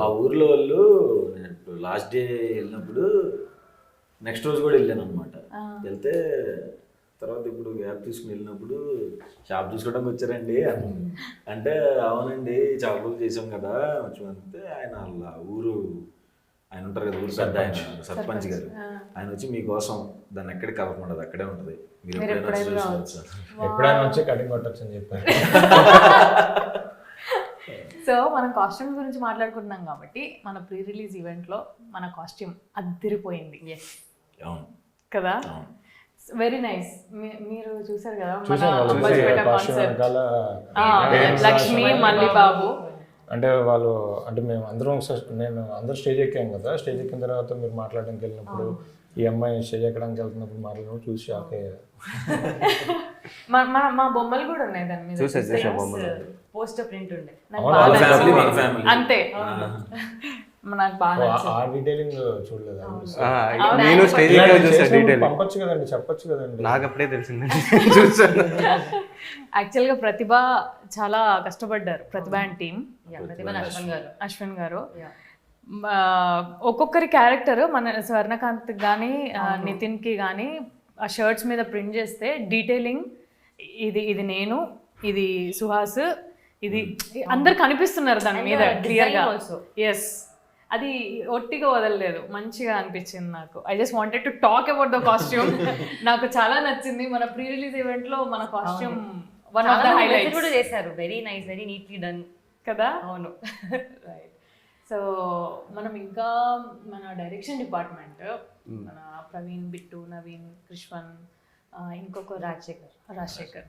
ఆ ఊర్లో వాళ్ళు లాస్ట్ డే వెళ్ళినప్పుడు నెక్స్ట్ రోజు కూడా వెళ్ళాను అనమాట. వెళ్తే తర్వాత ఇప్పుడు గ్యాప్ తీసుకుని వెళ్ళినప్పుడు షాప్ చూసుకోవడానికి వచ్చారండి అంటే అవునండి చేపలు చేసాం కదా వచ్చి ఆయన వాళ్ళ ఊరు ఆయన ఉంటారు కదా, ఊరు పెద్ద ఆయన సర్పంచ్ గారు, ఆయన వచ్చి మీకోసం దాన్ని ఎక్కడికి కలపమండదు అక్కడే ఉంటుంది, మీరు ఎప్పుడైనా వచ్చి కటింగ్ కొట్టచ్చు అని చెప్పారు. సో మనం కాస్ట్యూమ్ గురించి మాట్లాడుకుంటున్నాం కాబట్టి మన ప్రీ రిలీజ్ ఈవెంట్లో మన కాస్ట్యూమ్ అద్దరిపోయింది కదా, వెరీ నైస్. మీరు చూసారు కదా లక్ష్మి మల్లి బాబు అంటే వాళ్ళు అంటే మేము అందరం నేను అందరూ స్టేజ్ ఎక్కాం కదా, స్టేజ్ ఎక్కిన తర్వాత మీరు మాట్లాడడానికి వెళ్ళినప్పుడు ఈ అమ్మాయి స్టేజ్ ఎక్కడానికి వెళ్తున్నప్పుడు మాట్లాడినప్పుడు చూసి షాక్ అయ్యారు. మా బొమ్మలు కూడా ఉన్నాయి దాని మీద, పోస్టర్ ప్రింట్ ఉండే అంతే. నాకు బాగా ఆ డీటెయిలింగ్ చూడలేదు నేను స్టేజ్ చూసా డీటెయిల్. పంపొచ్చు కదండి, చెప్పొచ్చు కదండి. నాకు అప్పుడే తెలిసిందండి చూసాను. యాక్చువల్గా ప్రతిభ చాలా కష్టపడ్డారు, ప్రతిభ అండ్ టీమ్. అశ్విన్ గారు ఒక్కొక్కరి క్యారెక్టర్ మన స్వర్ణకాంత్ కానీ నితిన్కి కానీ ఆ షర్ట్స్ మీద ప్రింట్ చేస్తే డీటెయిలింగ్, ఇది నేను, ఇది సుహాస్, ఇది అందరు కనిపిస్తున్నారు దాని మీద క్లియర్గా. ఎస్, అది ఒట్టిగా వదలలేదు, మంచిగా అనిపించింది నాకు. I just wanted to talk about the costume. నాకు చాలా నచ్చింది. మన ప్రీ రిలీజ్ ఈవెంట్ లో మన costume one of the highlights కూడా చేశారు. Very nice, very neatly done కదా. అవును. రైట్. సో మనం ఇంకా మన డైరెక్షన్ డిపార్ట్మెంట్, మన ప్రవీణ్, బిట్టు, నవీన్, కృష్వన్, ఇంకొక రాజశేఖర్.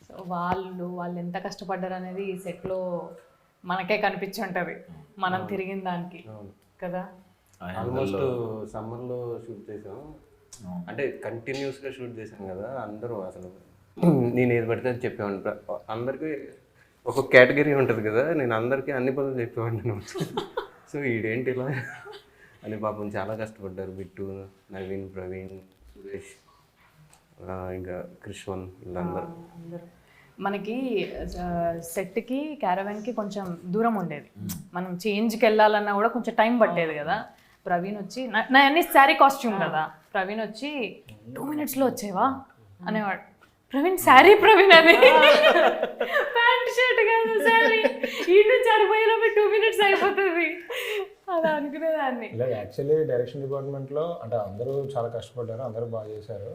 సో వాళ్ళు ఎంత కష్టపడ్డారు అనేది ఈ సెట్లో మనకే కనిపించుంటది, మనం తిరిగిన దానికి కదా. ఆల్మోస్ట్ సమ్మర్లో షూట్ చేసాం, అంటే కంటిన్యూస్గా షూట్ చేసాం కదా. అందరూ అసలు నేను ఏది పడితే అది చెప్పేవాడిని. అందరికీ ఒక కేటగిరీ ఉంటుంది కదా, నేను అందరికీ అన్ని పనులు చెప్పేవాడిని. సో ఈడేంటి ఇలా అని పాపం చాలా కష్టపడ్డారు. బిట్టు, నవీన్, ప్రవీణ్, సురేష్, ఇంకా కృష్వన్, వీళ్ళందరూ. మనకి సెట్కి క్యారవాన్కి కొంచెం దూరం ఉండేది, మనం చేంజ్కి వెళ్ళాలన్నా కూడా కొంచెం టైం పట్టేది కదా. ప్రవీణ్ వచ్చి నా అన్ని శారీ కాస్ట్యూమ్ కదా, ప్రవీణ్ వచ్చి 2 minutesలో వచ్చేవా అనేవాడు. ప్రవీణ్ శారీ, ప్రవీణ్ అది ప్యాంట్ షర్ట్ కాదు శారీ, ఈ నుంచి అడిపోయేలోపు 2 minutes అయిపోతుంది అలా అనుకునేదాన్ని. లేదు, యాక్చువల్లీ డైరెక్షన్ డిపార్ట్మెంట్లో అంటే అందరూ చాలా కష్టపడ్డారు, అందరూ బాగా చేశారు.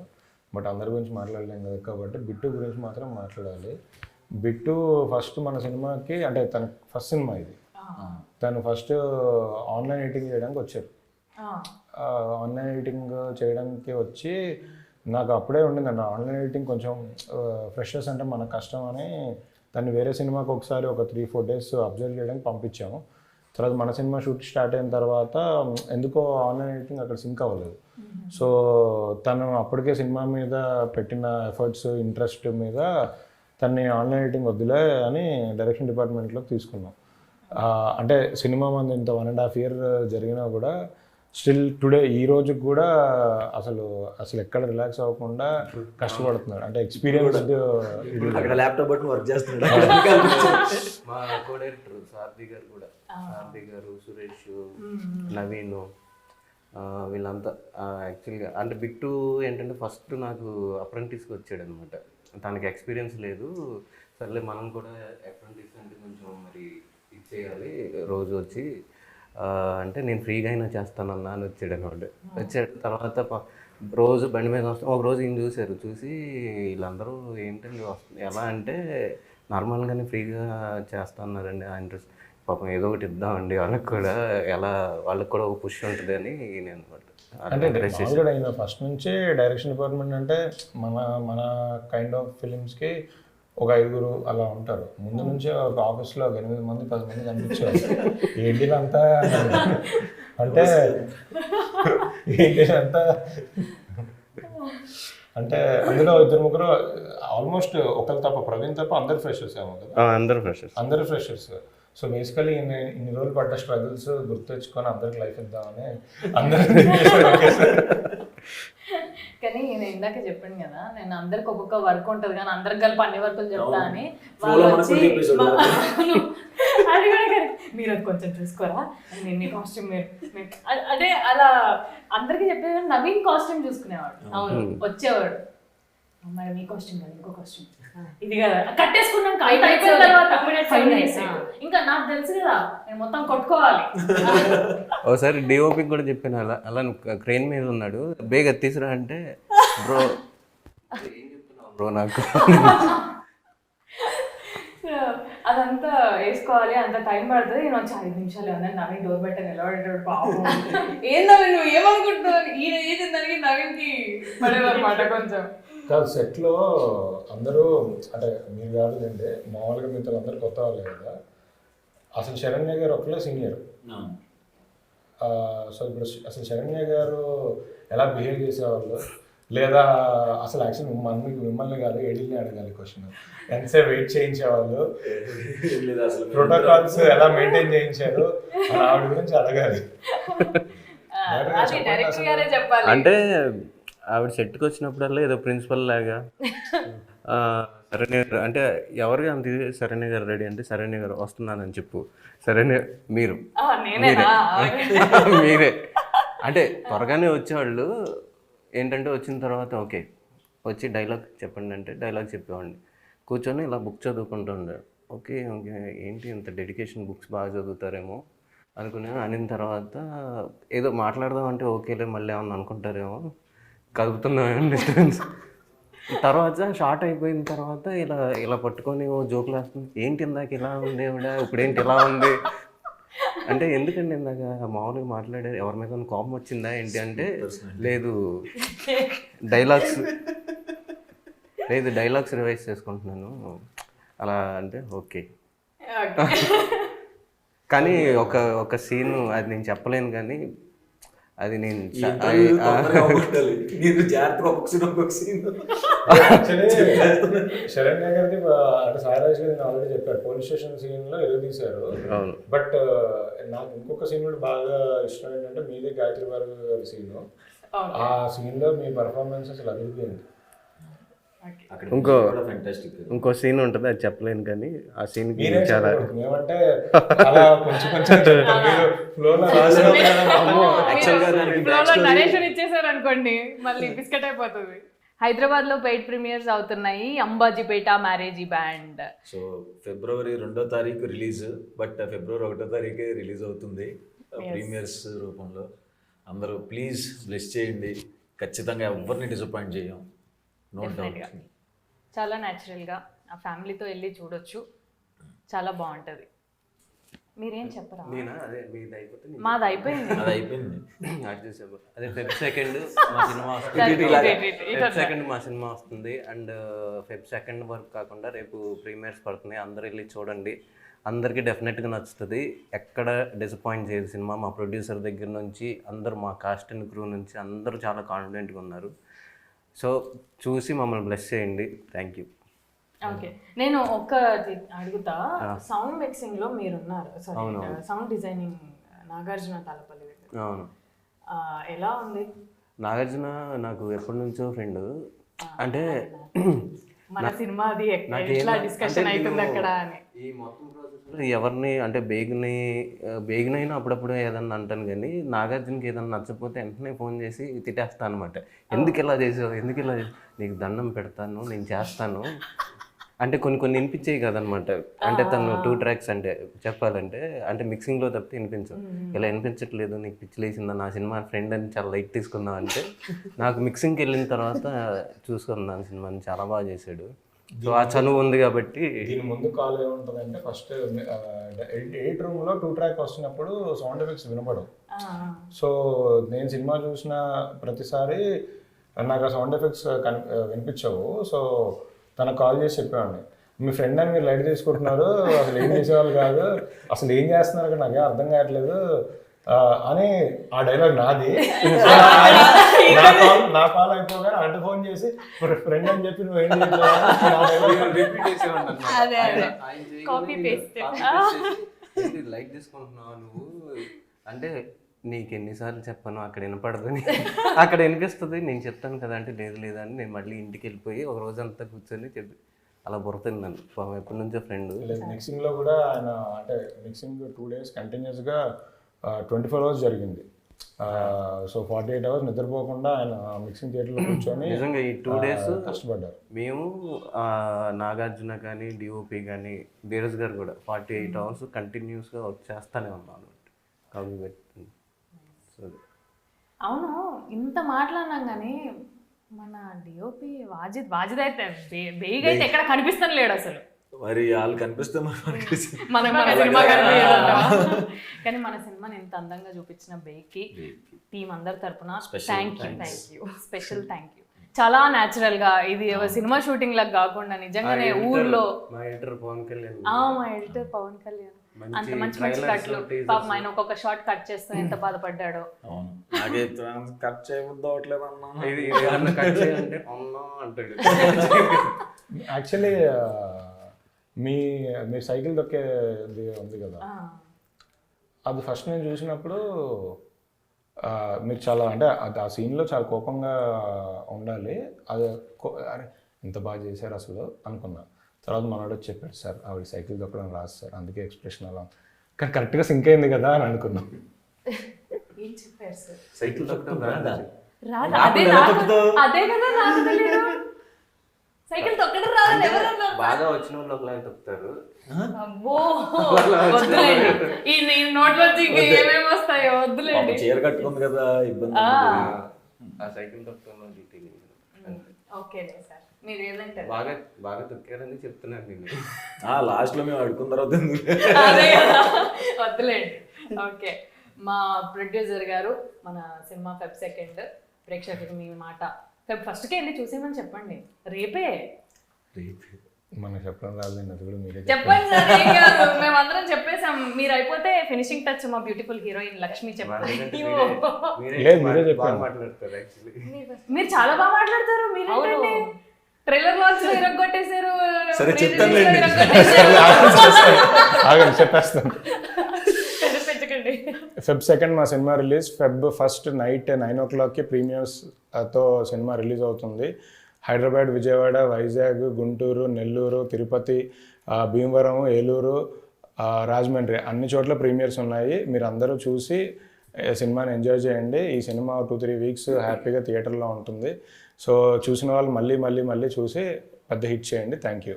బట్ అందరి గురించి మాట్లాడలేం కదా, కాబట్టి బిట్టు గురించి మాత్రం మాట్లాడాలి. బిట్టు ఫస్ట్ మన సినిమాకి, అంటే తన ఫస్ట్ సినిమా ఇది, తను ఫస్ట్ ఆన్లైన్ ఎడిటింగ్ చేయడానికి వచ్చారు. ఆన్లైన్ ఎడిటింగ్ చేయడానికి వచ్చి నాకు అప్పుడే ఉండింది అన్న ఆన్లైన్ ఎడిటింగ్ కొంచెం ఫ్రెషర్స్ అంటే మనకు కష్టం అని తను వేరే సినిమాకి ఒకసారి ఒక 3-4 days అబ్జర్వ్ చేయడానికి పంపించాము. తర్వాత మన సినిమా షూట్ స్టార్ట్ అయిన తర్వాత ఎందుకో ఆన్లైన్ ఎడిటింగ్ అక్కడ సింక్ అవ్వలేదు. సో తను అప్పటికే సినిమా మీద పెట్టిన ఎఫర్ట్స్, ఇంట్రెస్ట్ మీద తన్ని ఆన్లైన్ ఎడిటింగ్ వద్దులే అని డైరెక్షన్ డిపార్ట్మెంట్లోకి తీసుకున్నాం. అంటే సినిమా మంది ఇంత 1.5 year జరిగినా కూడా స్టిల్ టుడే ఈ రోజుకి కూడా అసలు ఎక్కడ రిలాక్స్ అవ్వకుండా కష్టపడుతున్నాడు. అంటే ఎక్స్పీరియన్స్ అక్కడ ల్యాప్టాప్ బట్టి వర్క్ చేస్తున్నాడు. మా కో డైరెక్టర్ సారథి గారు కూడా, సారథి గారు, సురేష్, నవీన్, వీళ్ళంతా యాక్చువల్గా. అంటే బిట్టు ఏంటంటే ఫస్ట్ నాకు అప్రెంటిస్కి వచ్చాడు అనమాట. తనకి ఎక్స్పీరియన్స్ లేదు, సర్లే మనం కూడా అప్రెంటిస్ అంటే కొంచెం మరి ఇచ్చేయాలి రోజు వచ్చి అంటే నేను ఫ్రీగా అయినా చేస్తానన్నా అని వచ్చాడు అనమాట. వచ్చాడు తర్వాత రోజు బండి మీద వస్తాం. ఒక రోజు ఈయన చూశారు, చూసి వీళ్ళందరూ ఏంటండి ఎలా అంటే నార్మల్గానే ఫ్రీగా చేస్తున్నారండి, ఆ ఇంట్రెస్ట్ పాపం ఏదో ఒకటి ఇద్దామండి వాళ్ళకి కూడా, ఎలా వాళ్ళకి కూడా ఒక పుష్ ఉంటుంది అని నేను అనమాట. అంటే ఫస్ట్ నుంచే డైరెక్షన్ డిపార్ట్మెంట్ అంటే మన కైండ్ ఆఫ్ ఫిలిమ్స్కి ఒక 5 అలా ఉంటారు. ముందు నుంచే ఒక ఆఫీస్లో 8 మంది 10 మంది కనిపించారు. ఏంటిదంతా అంటే ఏంటిదంతా అంటే అందులో 2-3 ఆల్మోస్ట్ ఒకరు తప్ప, ప్రవీణ్ తప్ప అందరు ఫ్రెషర్స్ ఏమో కదా. అందరు ఫ్రెషర్స్. సో బేసికలీ ఇన్ని రోజులు పడ్డ స్ట్రగుల్స్ గుర్తు తెచ్చుకొని అందరికి లైఫ్ ఇద్దామని అందరూ. కానీ నేను ఇందాక చెప్పాను కదా, నేను అందరికి ఒక్కొక్క వర్క్ ఉంటుంది కానీ అందరికి కలిపి అన్ని వర్కులు చెప్తా అని. వాళ్ళు వచ్చి అది కూడా మీరు అది కొంచెం చూసుకోరా, నేను కాస్ట్యూమ్ అదే అలా అందరికి చెప్పేది. నవీన్ కాస్ట్యూమ్ చూసుకునేవాడు, అవును వచ్చేవాడు, మరి మీ కాస్ట్యూమ్ కదా ఇంకో కాస్ట్యూమ్ ఇది కదా కట్టేసుకున్నాక అయిపోయిన తర్వాత ఇంకా నాకు తెలుసు కదా నేను మొత్తం కొట్టుకోవాలి. ఒకసారి డిఓపి కూడా చెప్పాను, అలా క్రెయిన్ మీద ఉన్నాడు, బేగా తీసురా అంటే బ్రో ఏం చెప్తున్నావు బ్రో నాకు. అదంతా వేసుకోవాలి, అంత టైం పడుతుంది. నేను వచ్చి 5 నిమిషాలు అన్నా నవీన్ డోర్ బెట్ట నిలబడేటాడు. బాబు ఏందో నువ్వు ఏమనుకుంటున్నావు, ఈయన ఏది దానికి నవీన్కి పడేదన్నమాట కొంచెం. కాదు సెట్లో అందరూ అంటే మీరు కాదులేండి, మామూలుగా మీతో అందరూ కొత్త వాళ్ళే కదా. అసలు శరణ్య గారు ఒకళ్ళే సీనియర్. సో ఇప్పుడు అసలు శరణ్య గారు ఎలా బిహేవ్ చేసేవాళ్ళు, లేదా అసలు యాక్చువల్లీ మిమ్మల్ని కాదు ఎడిల్ని అడగాలి క్వశ్చన్. ఎంతసేపు వెయిట్ చేయించేవాళ్ళు, లేదు అసలు ప్రోటోకాల్స్ ఎలా మెయింటైన్ చేయించారు అని ఆవిడ గురించి అడగాలి. అది డైరెక్టర్ గారే చెప్పాలి. అంటే ఆవిడ సెట్కి వచ్చినప్పుడల్లా ఏదో ప్రిన్సిపల్ లాగా సరేనే అంటే ఎవరికి అంత ఇది, సరేనే గారు రెడీ అంటే సరేనే గారు వస్తున్నానని చెప్పు, సరేనే మీరు నేనేనా? మీరే అంటే త్వరగానే వచ్చేవాళ్ళు. ఏంటంటే వచ్చిన తర్వాత ఓకే వచ్చి డైలాగ్ చెప్పండి అంటే డైలాగ్ చెప్పేవాడిని. కూర్చొని ఇలా బుక్ చదువుకుంటుండే. ఓకే ఓకే ఏంటి ఇంత డెడికేషన్, బుక్స్ బాగా చదువుతారేమో అనిన తర్వాత ఏదో మాట్లాడదాం అంటే ఓకేలే మళ్ళీ ఏమన్నా అనుకుంటారేమో కదుపుతున్నాం డిస్టెన్స్. తర్వాత షార్ట్ అయిపోయిన తర్వాత ఇలా ఇలా పట్టుకొని ఓ జోకులు వేస్తుంది. ఏంటి ఇందాక ఇలా ఉంది ఇప్పుడేంటి ఇలా ఉంది అంటే ఎందుకండి ఇందాక మామూలుగా మాట్లాడే ఎవరి మీద కోపం వచ్చిందా ఏంటి అంటే లేదు డైలాగ్స్ రివైజ్ చేసుకుంటున్నాను అలా అంటే ఓకే. కానీ ఒక సీన్ అది నేను చెప్పలేను కానీ అది నేను శరణ్య గారిది అంటే సాయిరాజ్ గారిని ఆల్రెడీ చెప్పారు, పోలీస్ స్టేషన్ సీన్ లో ఎదురు తీశారు. బట్ నాకు ఇంకొక సీన్ కూడా బాగా ఇష్టం ఏంటంటే మీదే గాయత్రి గారి సీన్. ఆ సీన్ లో మీ పర్ఫార్మెన్స్ అసలు అదిరిపోయింది. ఇంకో సీన్ ఉంటుంది అది చెప్పలేను కానీ ఆ సీన్ చాలా మేమంటే అలా కొంచెం కొంచెం నరేషన్ ఇచ్చేసారు అనుకోండి మళ్ళీ బిస్కెట్ అయిపోతుంది. హైదరాబాద్ లో పెయిడ్ ప్రీమియర్స్ అవుతున్నాయి Ambajipeta marriage band. So February 2వ తారీఖు రిలీజ్, బట్ February 1వ తారీఖే రిలీజ్ అవుతుంది ప్రీమియర్స్ రూపంలో. అందరూ ప్లీజ్ బ్లెస్ చేయండి, ఖచ్చితంగా ఎవరిని డిసప్పాయింట్ చేయం. చాలా న్యాచురల్గా ఆ ఫ్యామిలీతో వెళ్ళి చూడొచ్చు, చాలా బాగుంటుంది. మీరేం చెప్పరా? మాది అయిపోయింది. అదే Feb 2nd మా సినిమా వస్తుంది. అండ్ Feb 2nd వరకు కాకుండా రేపు ప్రీమియర్స్ పడుతున్నాయి, అందరు వెళ్ళి చూడండి. అందరికీ డెఫినెట్గా నచ్చుతుంది, ఎక్కడ డిసప్పాయింట్ చేయదు సినిమా. మా ప్రొడ్యూసర్ దగ్గర నుంచి అందరూ, మా కాస్ట్ అండ్ క్రూ నుంచి అందరూ చాలా కాన్ఫిడెంట్గా ఉన్నారు. సో చూసి మమ్మల్ని బ్లెస్ చేయండి. Thank you. ఓకే, నేను ఒక్కటి అడుగుతా. సౌండ్ మిక్సింగ్ లో మీరున్నారు, sorry sound designing Nagarjuna Talapalli దగ్గర. అవును. ఎలా ఉంది? నాగార్జున నాకు ఎప్పటి నుంచో ఫ్రెండ్. అంటే మన సినిమాది ఎట్లా డిస్కషన్ అవుతుంది అక్కడ అని. ఈ మొత్తం ప్రాసెస్లో ఎవరిని అంటే బేగినైనా అప్పుడప్పుడు ఏదన్నా అంటాను కానీ నాగార్జునకి ఏదన్నా నచ్చకపోతే వెంటనే ఫోన్ చేసి తిట్టేస్తాను అనమాట. ఎందుకు ఇలా చేసావు, ఎందుకు ఇలా నీకు దండం పెడతాను, నేను చేస్తాను అంటే కొన్ని వినిపించేవి కదనమాట. అంటే తను 2 tracks అంటే చెప్పాలంటే అంటే మిక్సింగ్లో తప్పితే వినిపించవు. ఇలా వినిపించట్లేదు, నీకు పిచ్చిలేసిందా, నా సినిమా ఫ్రెండ్ అని చాలా లైట్ తీసుకుందాం అంటే నాకు మిక్సింగ్కి వెళ్ళిన తర్వాత చూసుకున్నాను సినిమాని, చాలా బాగా చేశాడు. సో ఆ చనువు ఉంది కాబట్టి. దీని ముందు కాల్ ఏముంటుంది అంటే ఫస్ట్ 8 రూమ్లో 2 track వస్తున్నప్పుడు సౌండ్ ఎఫెక్ట్స్ వినపడవు. సో నేను సినిమా చూసిన ప్రతిసారి నాకు ఆ సౌండ్ ఎఫెక్ట్స్ వినిపించవు. సో తనకు కాల్ చేసి చెప్పేవాడిని, మీ ఫ్రెండ్ అని మీరు లైట్ తీసుకుంటున్నారు, అసలు ఏం చేసేవాళ్ళు కాదు, అసలు ఏం చేస్తున్నారు కదా నాకేం అర్థం కావట్లేదు అని. ఆ డైలాగ్ నాది. నా కాల్ అయిపోగానే అంటే ఫోన్ చేసి ఫ్రెండ్ అని చెప్పి నువ్వు ఏం లైట్ తీసుకుంటున్నావు నువ్వు అంటే నీకు ఎన్నిసార్లు చెప్పాను అక్కడ వినపడదని, అక్కడ వినిపిస్తుంది నేను చెప్తాను కదా అంటే లేదు అని నేను మళ్ళీ ఇంటికి వెళ్ళిపోయి ఒక రోజంతా కూర్చొని చెప్పి అలా బుర్రతిన్నాను. ఎప్పటి నుంచో ఫ్రెండ్. మిక్సింగ్లో కూడా ఆయన అంటే మిక్సింగ్ 2 days కంటిన్యూస్గా 24 hours జరిగింది. సో 48 hours నిద్రపోకుండా ఆయన మిక్సింగ్ థియేటర్లో కూర్చొని నిజంగా ఈ 2 days కష్టపడ్డారు. మేము నాగార్జున కానీ డిఓపి కానీ ధీరజ్ గారు కూడా 48 hours కంటిన్యూస్గా చేస్తానే ఉన్నాను కాబట్టి. అవును, ఇంత మాట్లాడినాం కానీ మన డిఓపి వాజిద్ అయితే బేగ్ అయితే ఎక్కడ కనిపిస్తాను లేడు అసలు. మరి వాళ్ళు కనిపిస్తే కానీ మన సినిమాని ఇంత అందంగా చూపించిన బేగ్కి టీం అందరి తరపున thank you, special thank you. చాలా న్యాచురల్ గా, ఇది సినిమా షూటింగ్ లాగా కాకుండా నిజంగానే ఊర్లో. మా ఎడిటర్ పవన్ కళ్యాణ్. మా ఎడిటర్ పవన్ కళ్యాణ్ అంత మంచి మంచి కట్లు పాపం ఆయన ఒక్కొక్క షార్ట్ కట్ చేస్తూ ఎంత బాధపడ్డాడో. అవును, నాకైతే కట్ చేయబుద్ది అవట్లేదు అన్నా. ఇది ఏమన్నా కట్ చేయాలంటే అన్నా అంటాడు. యాక్చువల్లీ మీ సైకిల్ దొక్కేది ఉంది కదా, అది ఫస్ట్ నేను చూసినప్పుడు మీరు చాలా అంటే ఆ సీన్లో చాలా కోపంగా ఉండాలి. అది అరే ఇంత బాగా చేశారు అసలు అనుకున్నా. తర్వాత మనోడు వచ్చి చెప్పాడు, సార్ ఆవిడ సైకిల్ దొక్కడం రాదు సార్, అందుకే ఎక్స్ప్రెషన్ అలా, కానీ కరెక్ట్గా సింక్ అయింది కదా అని అనుకున్నాం. ఏం చెప్పారు సార్? సైకిల్ తొక్కడం రాదా? అదే కదా నాకు తెలియదు. సైకిల్ తొక్కడం రాదని ఎవరన్నారు? బాగా వచ్చిన వాళ్ళు ఒకలాగా తొక్కుతారు. అబ్బో వద్దులేండి, ఈ నేను నోట్లోంచి ఇంకా ఏమేమి వస్తాయో వద్దులేండి. చీర కట్టుకుంది కదా ఇబ్బంది. ఆ సైకిల్ తొక్కడంలో డీటెయిల్ ఓకే సార్, మీరు ఏదంటారు? బాగా బాగా తొక్కారని చెప్తున్నాను నేను. లాస్ట్ లో మేము అడుకున్న తర్వాత అదే కదా, వద్దులేండి. ఓకే, మా ప్రొడ్యూసర్ గారు మన సినిమా ఫెబ్ 2 ప్రేక్షకులకు మీ మాట ఫెబ్ 1కే వెళ్ళి చూసేమని చెప్పండి. రేపే మనకు చెప్పడం రాదండి, అది కూడా మీరే చెప్పండి సార్. ఏం కాదు, మేమందరం చెప్పేసాం. మీరు అయిపోతే ఫినిషింగ్ టచ్ మా బ్యూటిఫుల్ హీరోయిన్ లక్ష్మి చెప్పండి. లేదు, మీరే చెప్పండి. బాగా మాట్లాడతారు యాక్చువల్లీ. మీరు చాలా బాగా మాట్లాడతారు. మీరు ట్రైలర్ లాంచ్ లో ఇరగొట్టేశారు. సరే, Pre-release చెప్తానులేండి. లో ఇరగొట్టేశారు. ఆగండి చెప్పేస్తాను. పెంచకండి. ఫెబ్ 2 మా సినిమా రిలీజ్. ఫెబ్ 1 నైట్ 9 o'clockకి ప్రీమియర్స్తో సినిమా రిలీజ్ అవుతుంది. హైదరాబాద్, విజయవాడ, వైజాగ్, గుంటూరు, నెల్లూరు, తిరుపతి, భీమవరం, ఏలూరు, రాజమండ్రి అన్ని చోట్ల ప్రీమియర్స్ ఉన్నాయి. మీరు అందరూ చూసి సినిమాని ఎంజాయ్ చేయండి. ఈ సినిమా 2-3 వీక్స్ హ్యాపీగా థియేటర్లో ఉంటుంది. సో చూసిన వాళ్ళు మళ్ళీ మళ్ళీ మళ్ళీ చూసి పెద్ద హిట్ చేయండి. Thank you.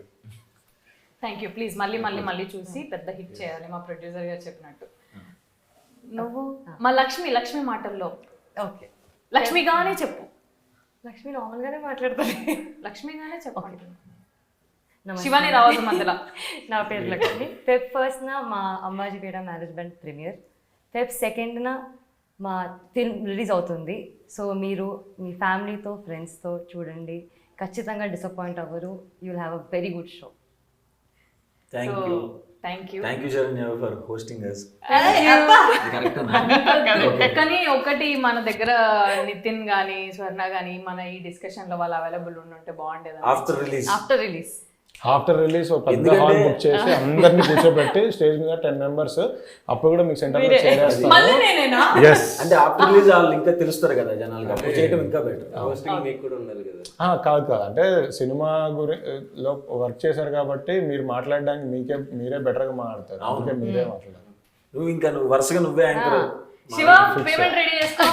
ప్లీజ్ మళ్ళీ మళ్ళీ మళ్ళీ చూసి పెద్ద హిట్ చేయాలి, మా ప్రొడ్యూసర్ గారు చెప్పినట్టు. నువ్వు మా లక్ష్మి మాటల్లో ఓకే, లక్ష్మిగానే చెప్పు. లక్ష్మి నార్మల్ గానే మాట్లాడుతుంది. లక్ష్మిగానే చెప్పండి, నమస్తే. శివాని రావద్దు మధ్యలో. నా పేరు లక్ష్మి. ఫెబ్ 1 మా అంబాజీపేట మేనేజ్మెంట్ ప్రీమియర్. ఫెబ్ 2 మా ఫిల్మ్ రిలీజ్ అవుతుంది. సో మీరు మీ ఫ్యామిలీతో ఫ్రెండ్స్తో చూడండి, ఖచ్చితంగా డిసప్పాయింట్ అవ్వరు. You will have a very good show. Thank you Saranya for hosting us. కానీ ఒకటి మన దగ్గర నితిన్ గానీ స్వర్ణ గానీ మన ఈ డిస్కషన్ లో వాళ్ళు అవైలబుల్ ఉంటే బాగుండేది. ఆఫ్టర్ రిలీజ్ ఒక పెద్ద హాల్ బుక్ చేసి అందరిని కూర్చోబెట్టి స్టేజ్ మీద 10 members, అప్పుడు కూడా మీకు సెంటర్ మళ్ళీ నేనేనా? అంటే ఆఫ్టర్ రిలీజ్ వాళ్ళు ఇంకా తెలుస్తారు కదా జనాలకి, అప్పుడు చేయడం ఇంకా బెటర్. హోస్టింగ్ మీకు కూడా ఉండాలి కదా. కాదు అంటే సినిమా లో వర్క్ చేశారు కాబట్టి మీరు మాట్లాడడానికి మీరే బెటర్గా మాట్లాడతారు. అందుకే మీరే మాట్లాడారు. నువ్వు వరుసగా నువ్వే యాంకర్. శివ పేమెంట్ రెడీ చేసుకో.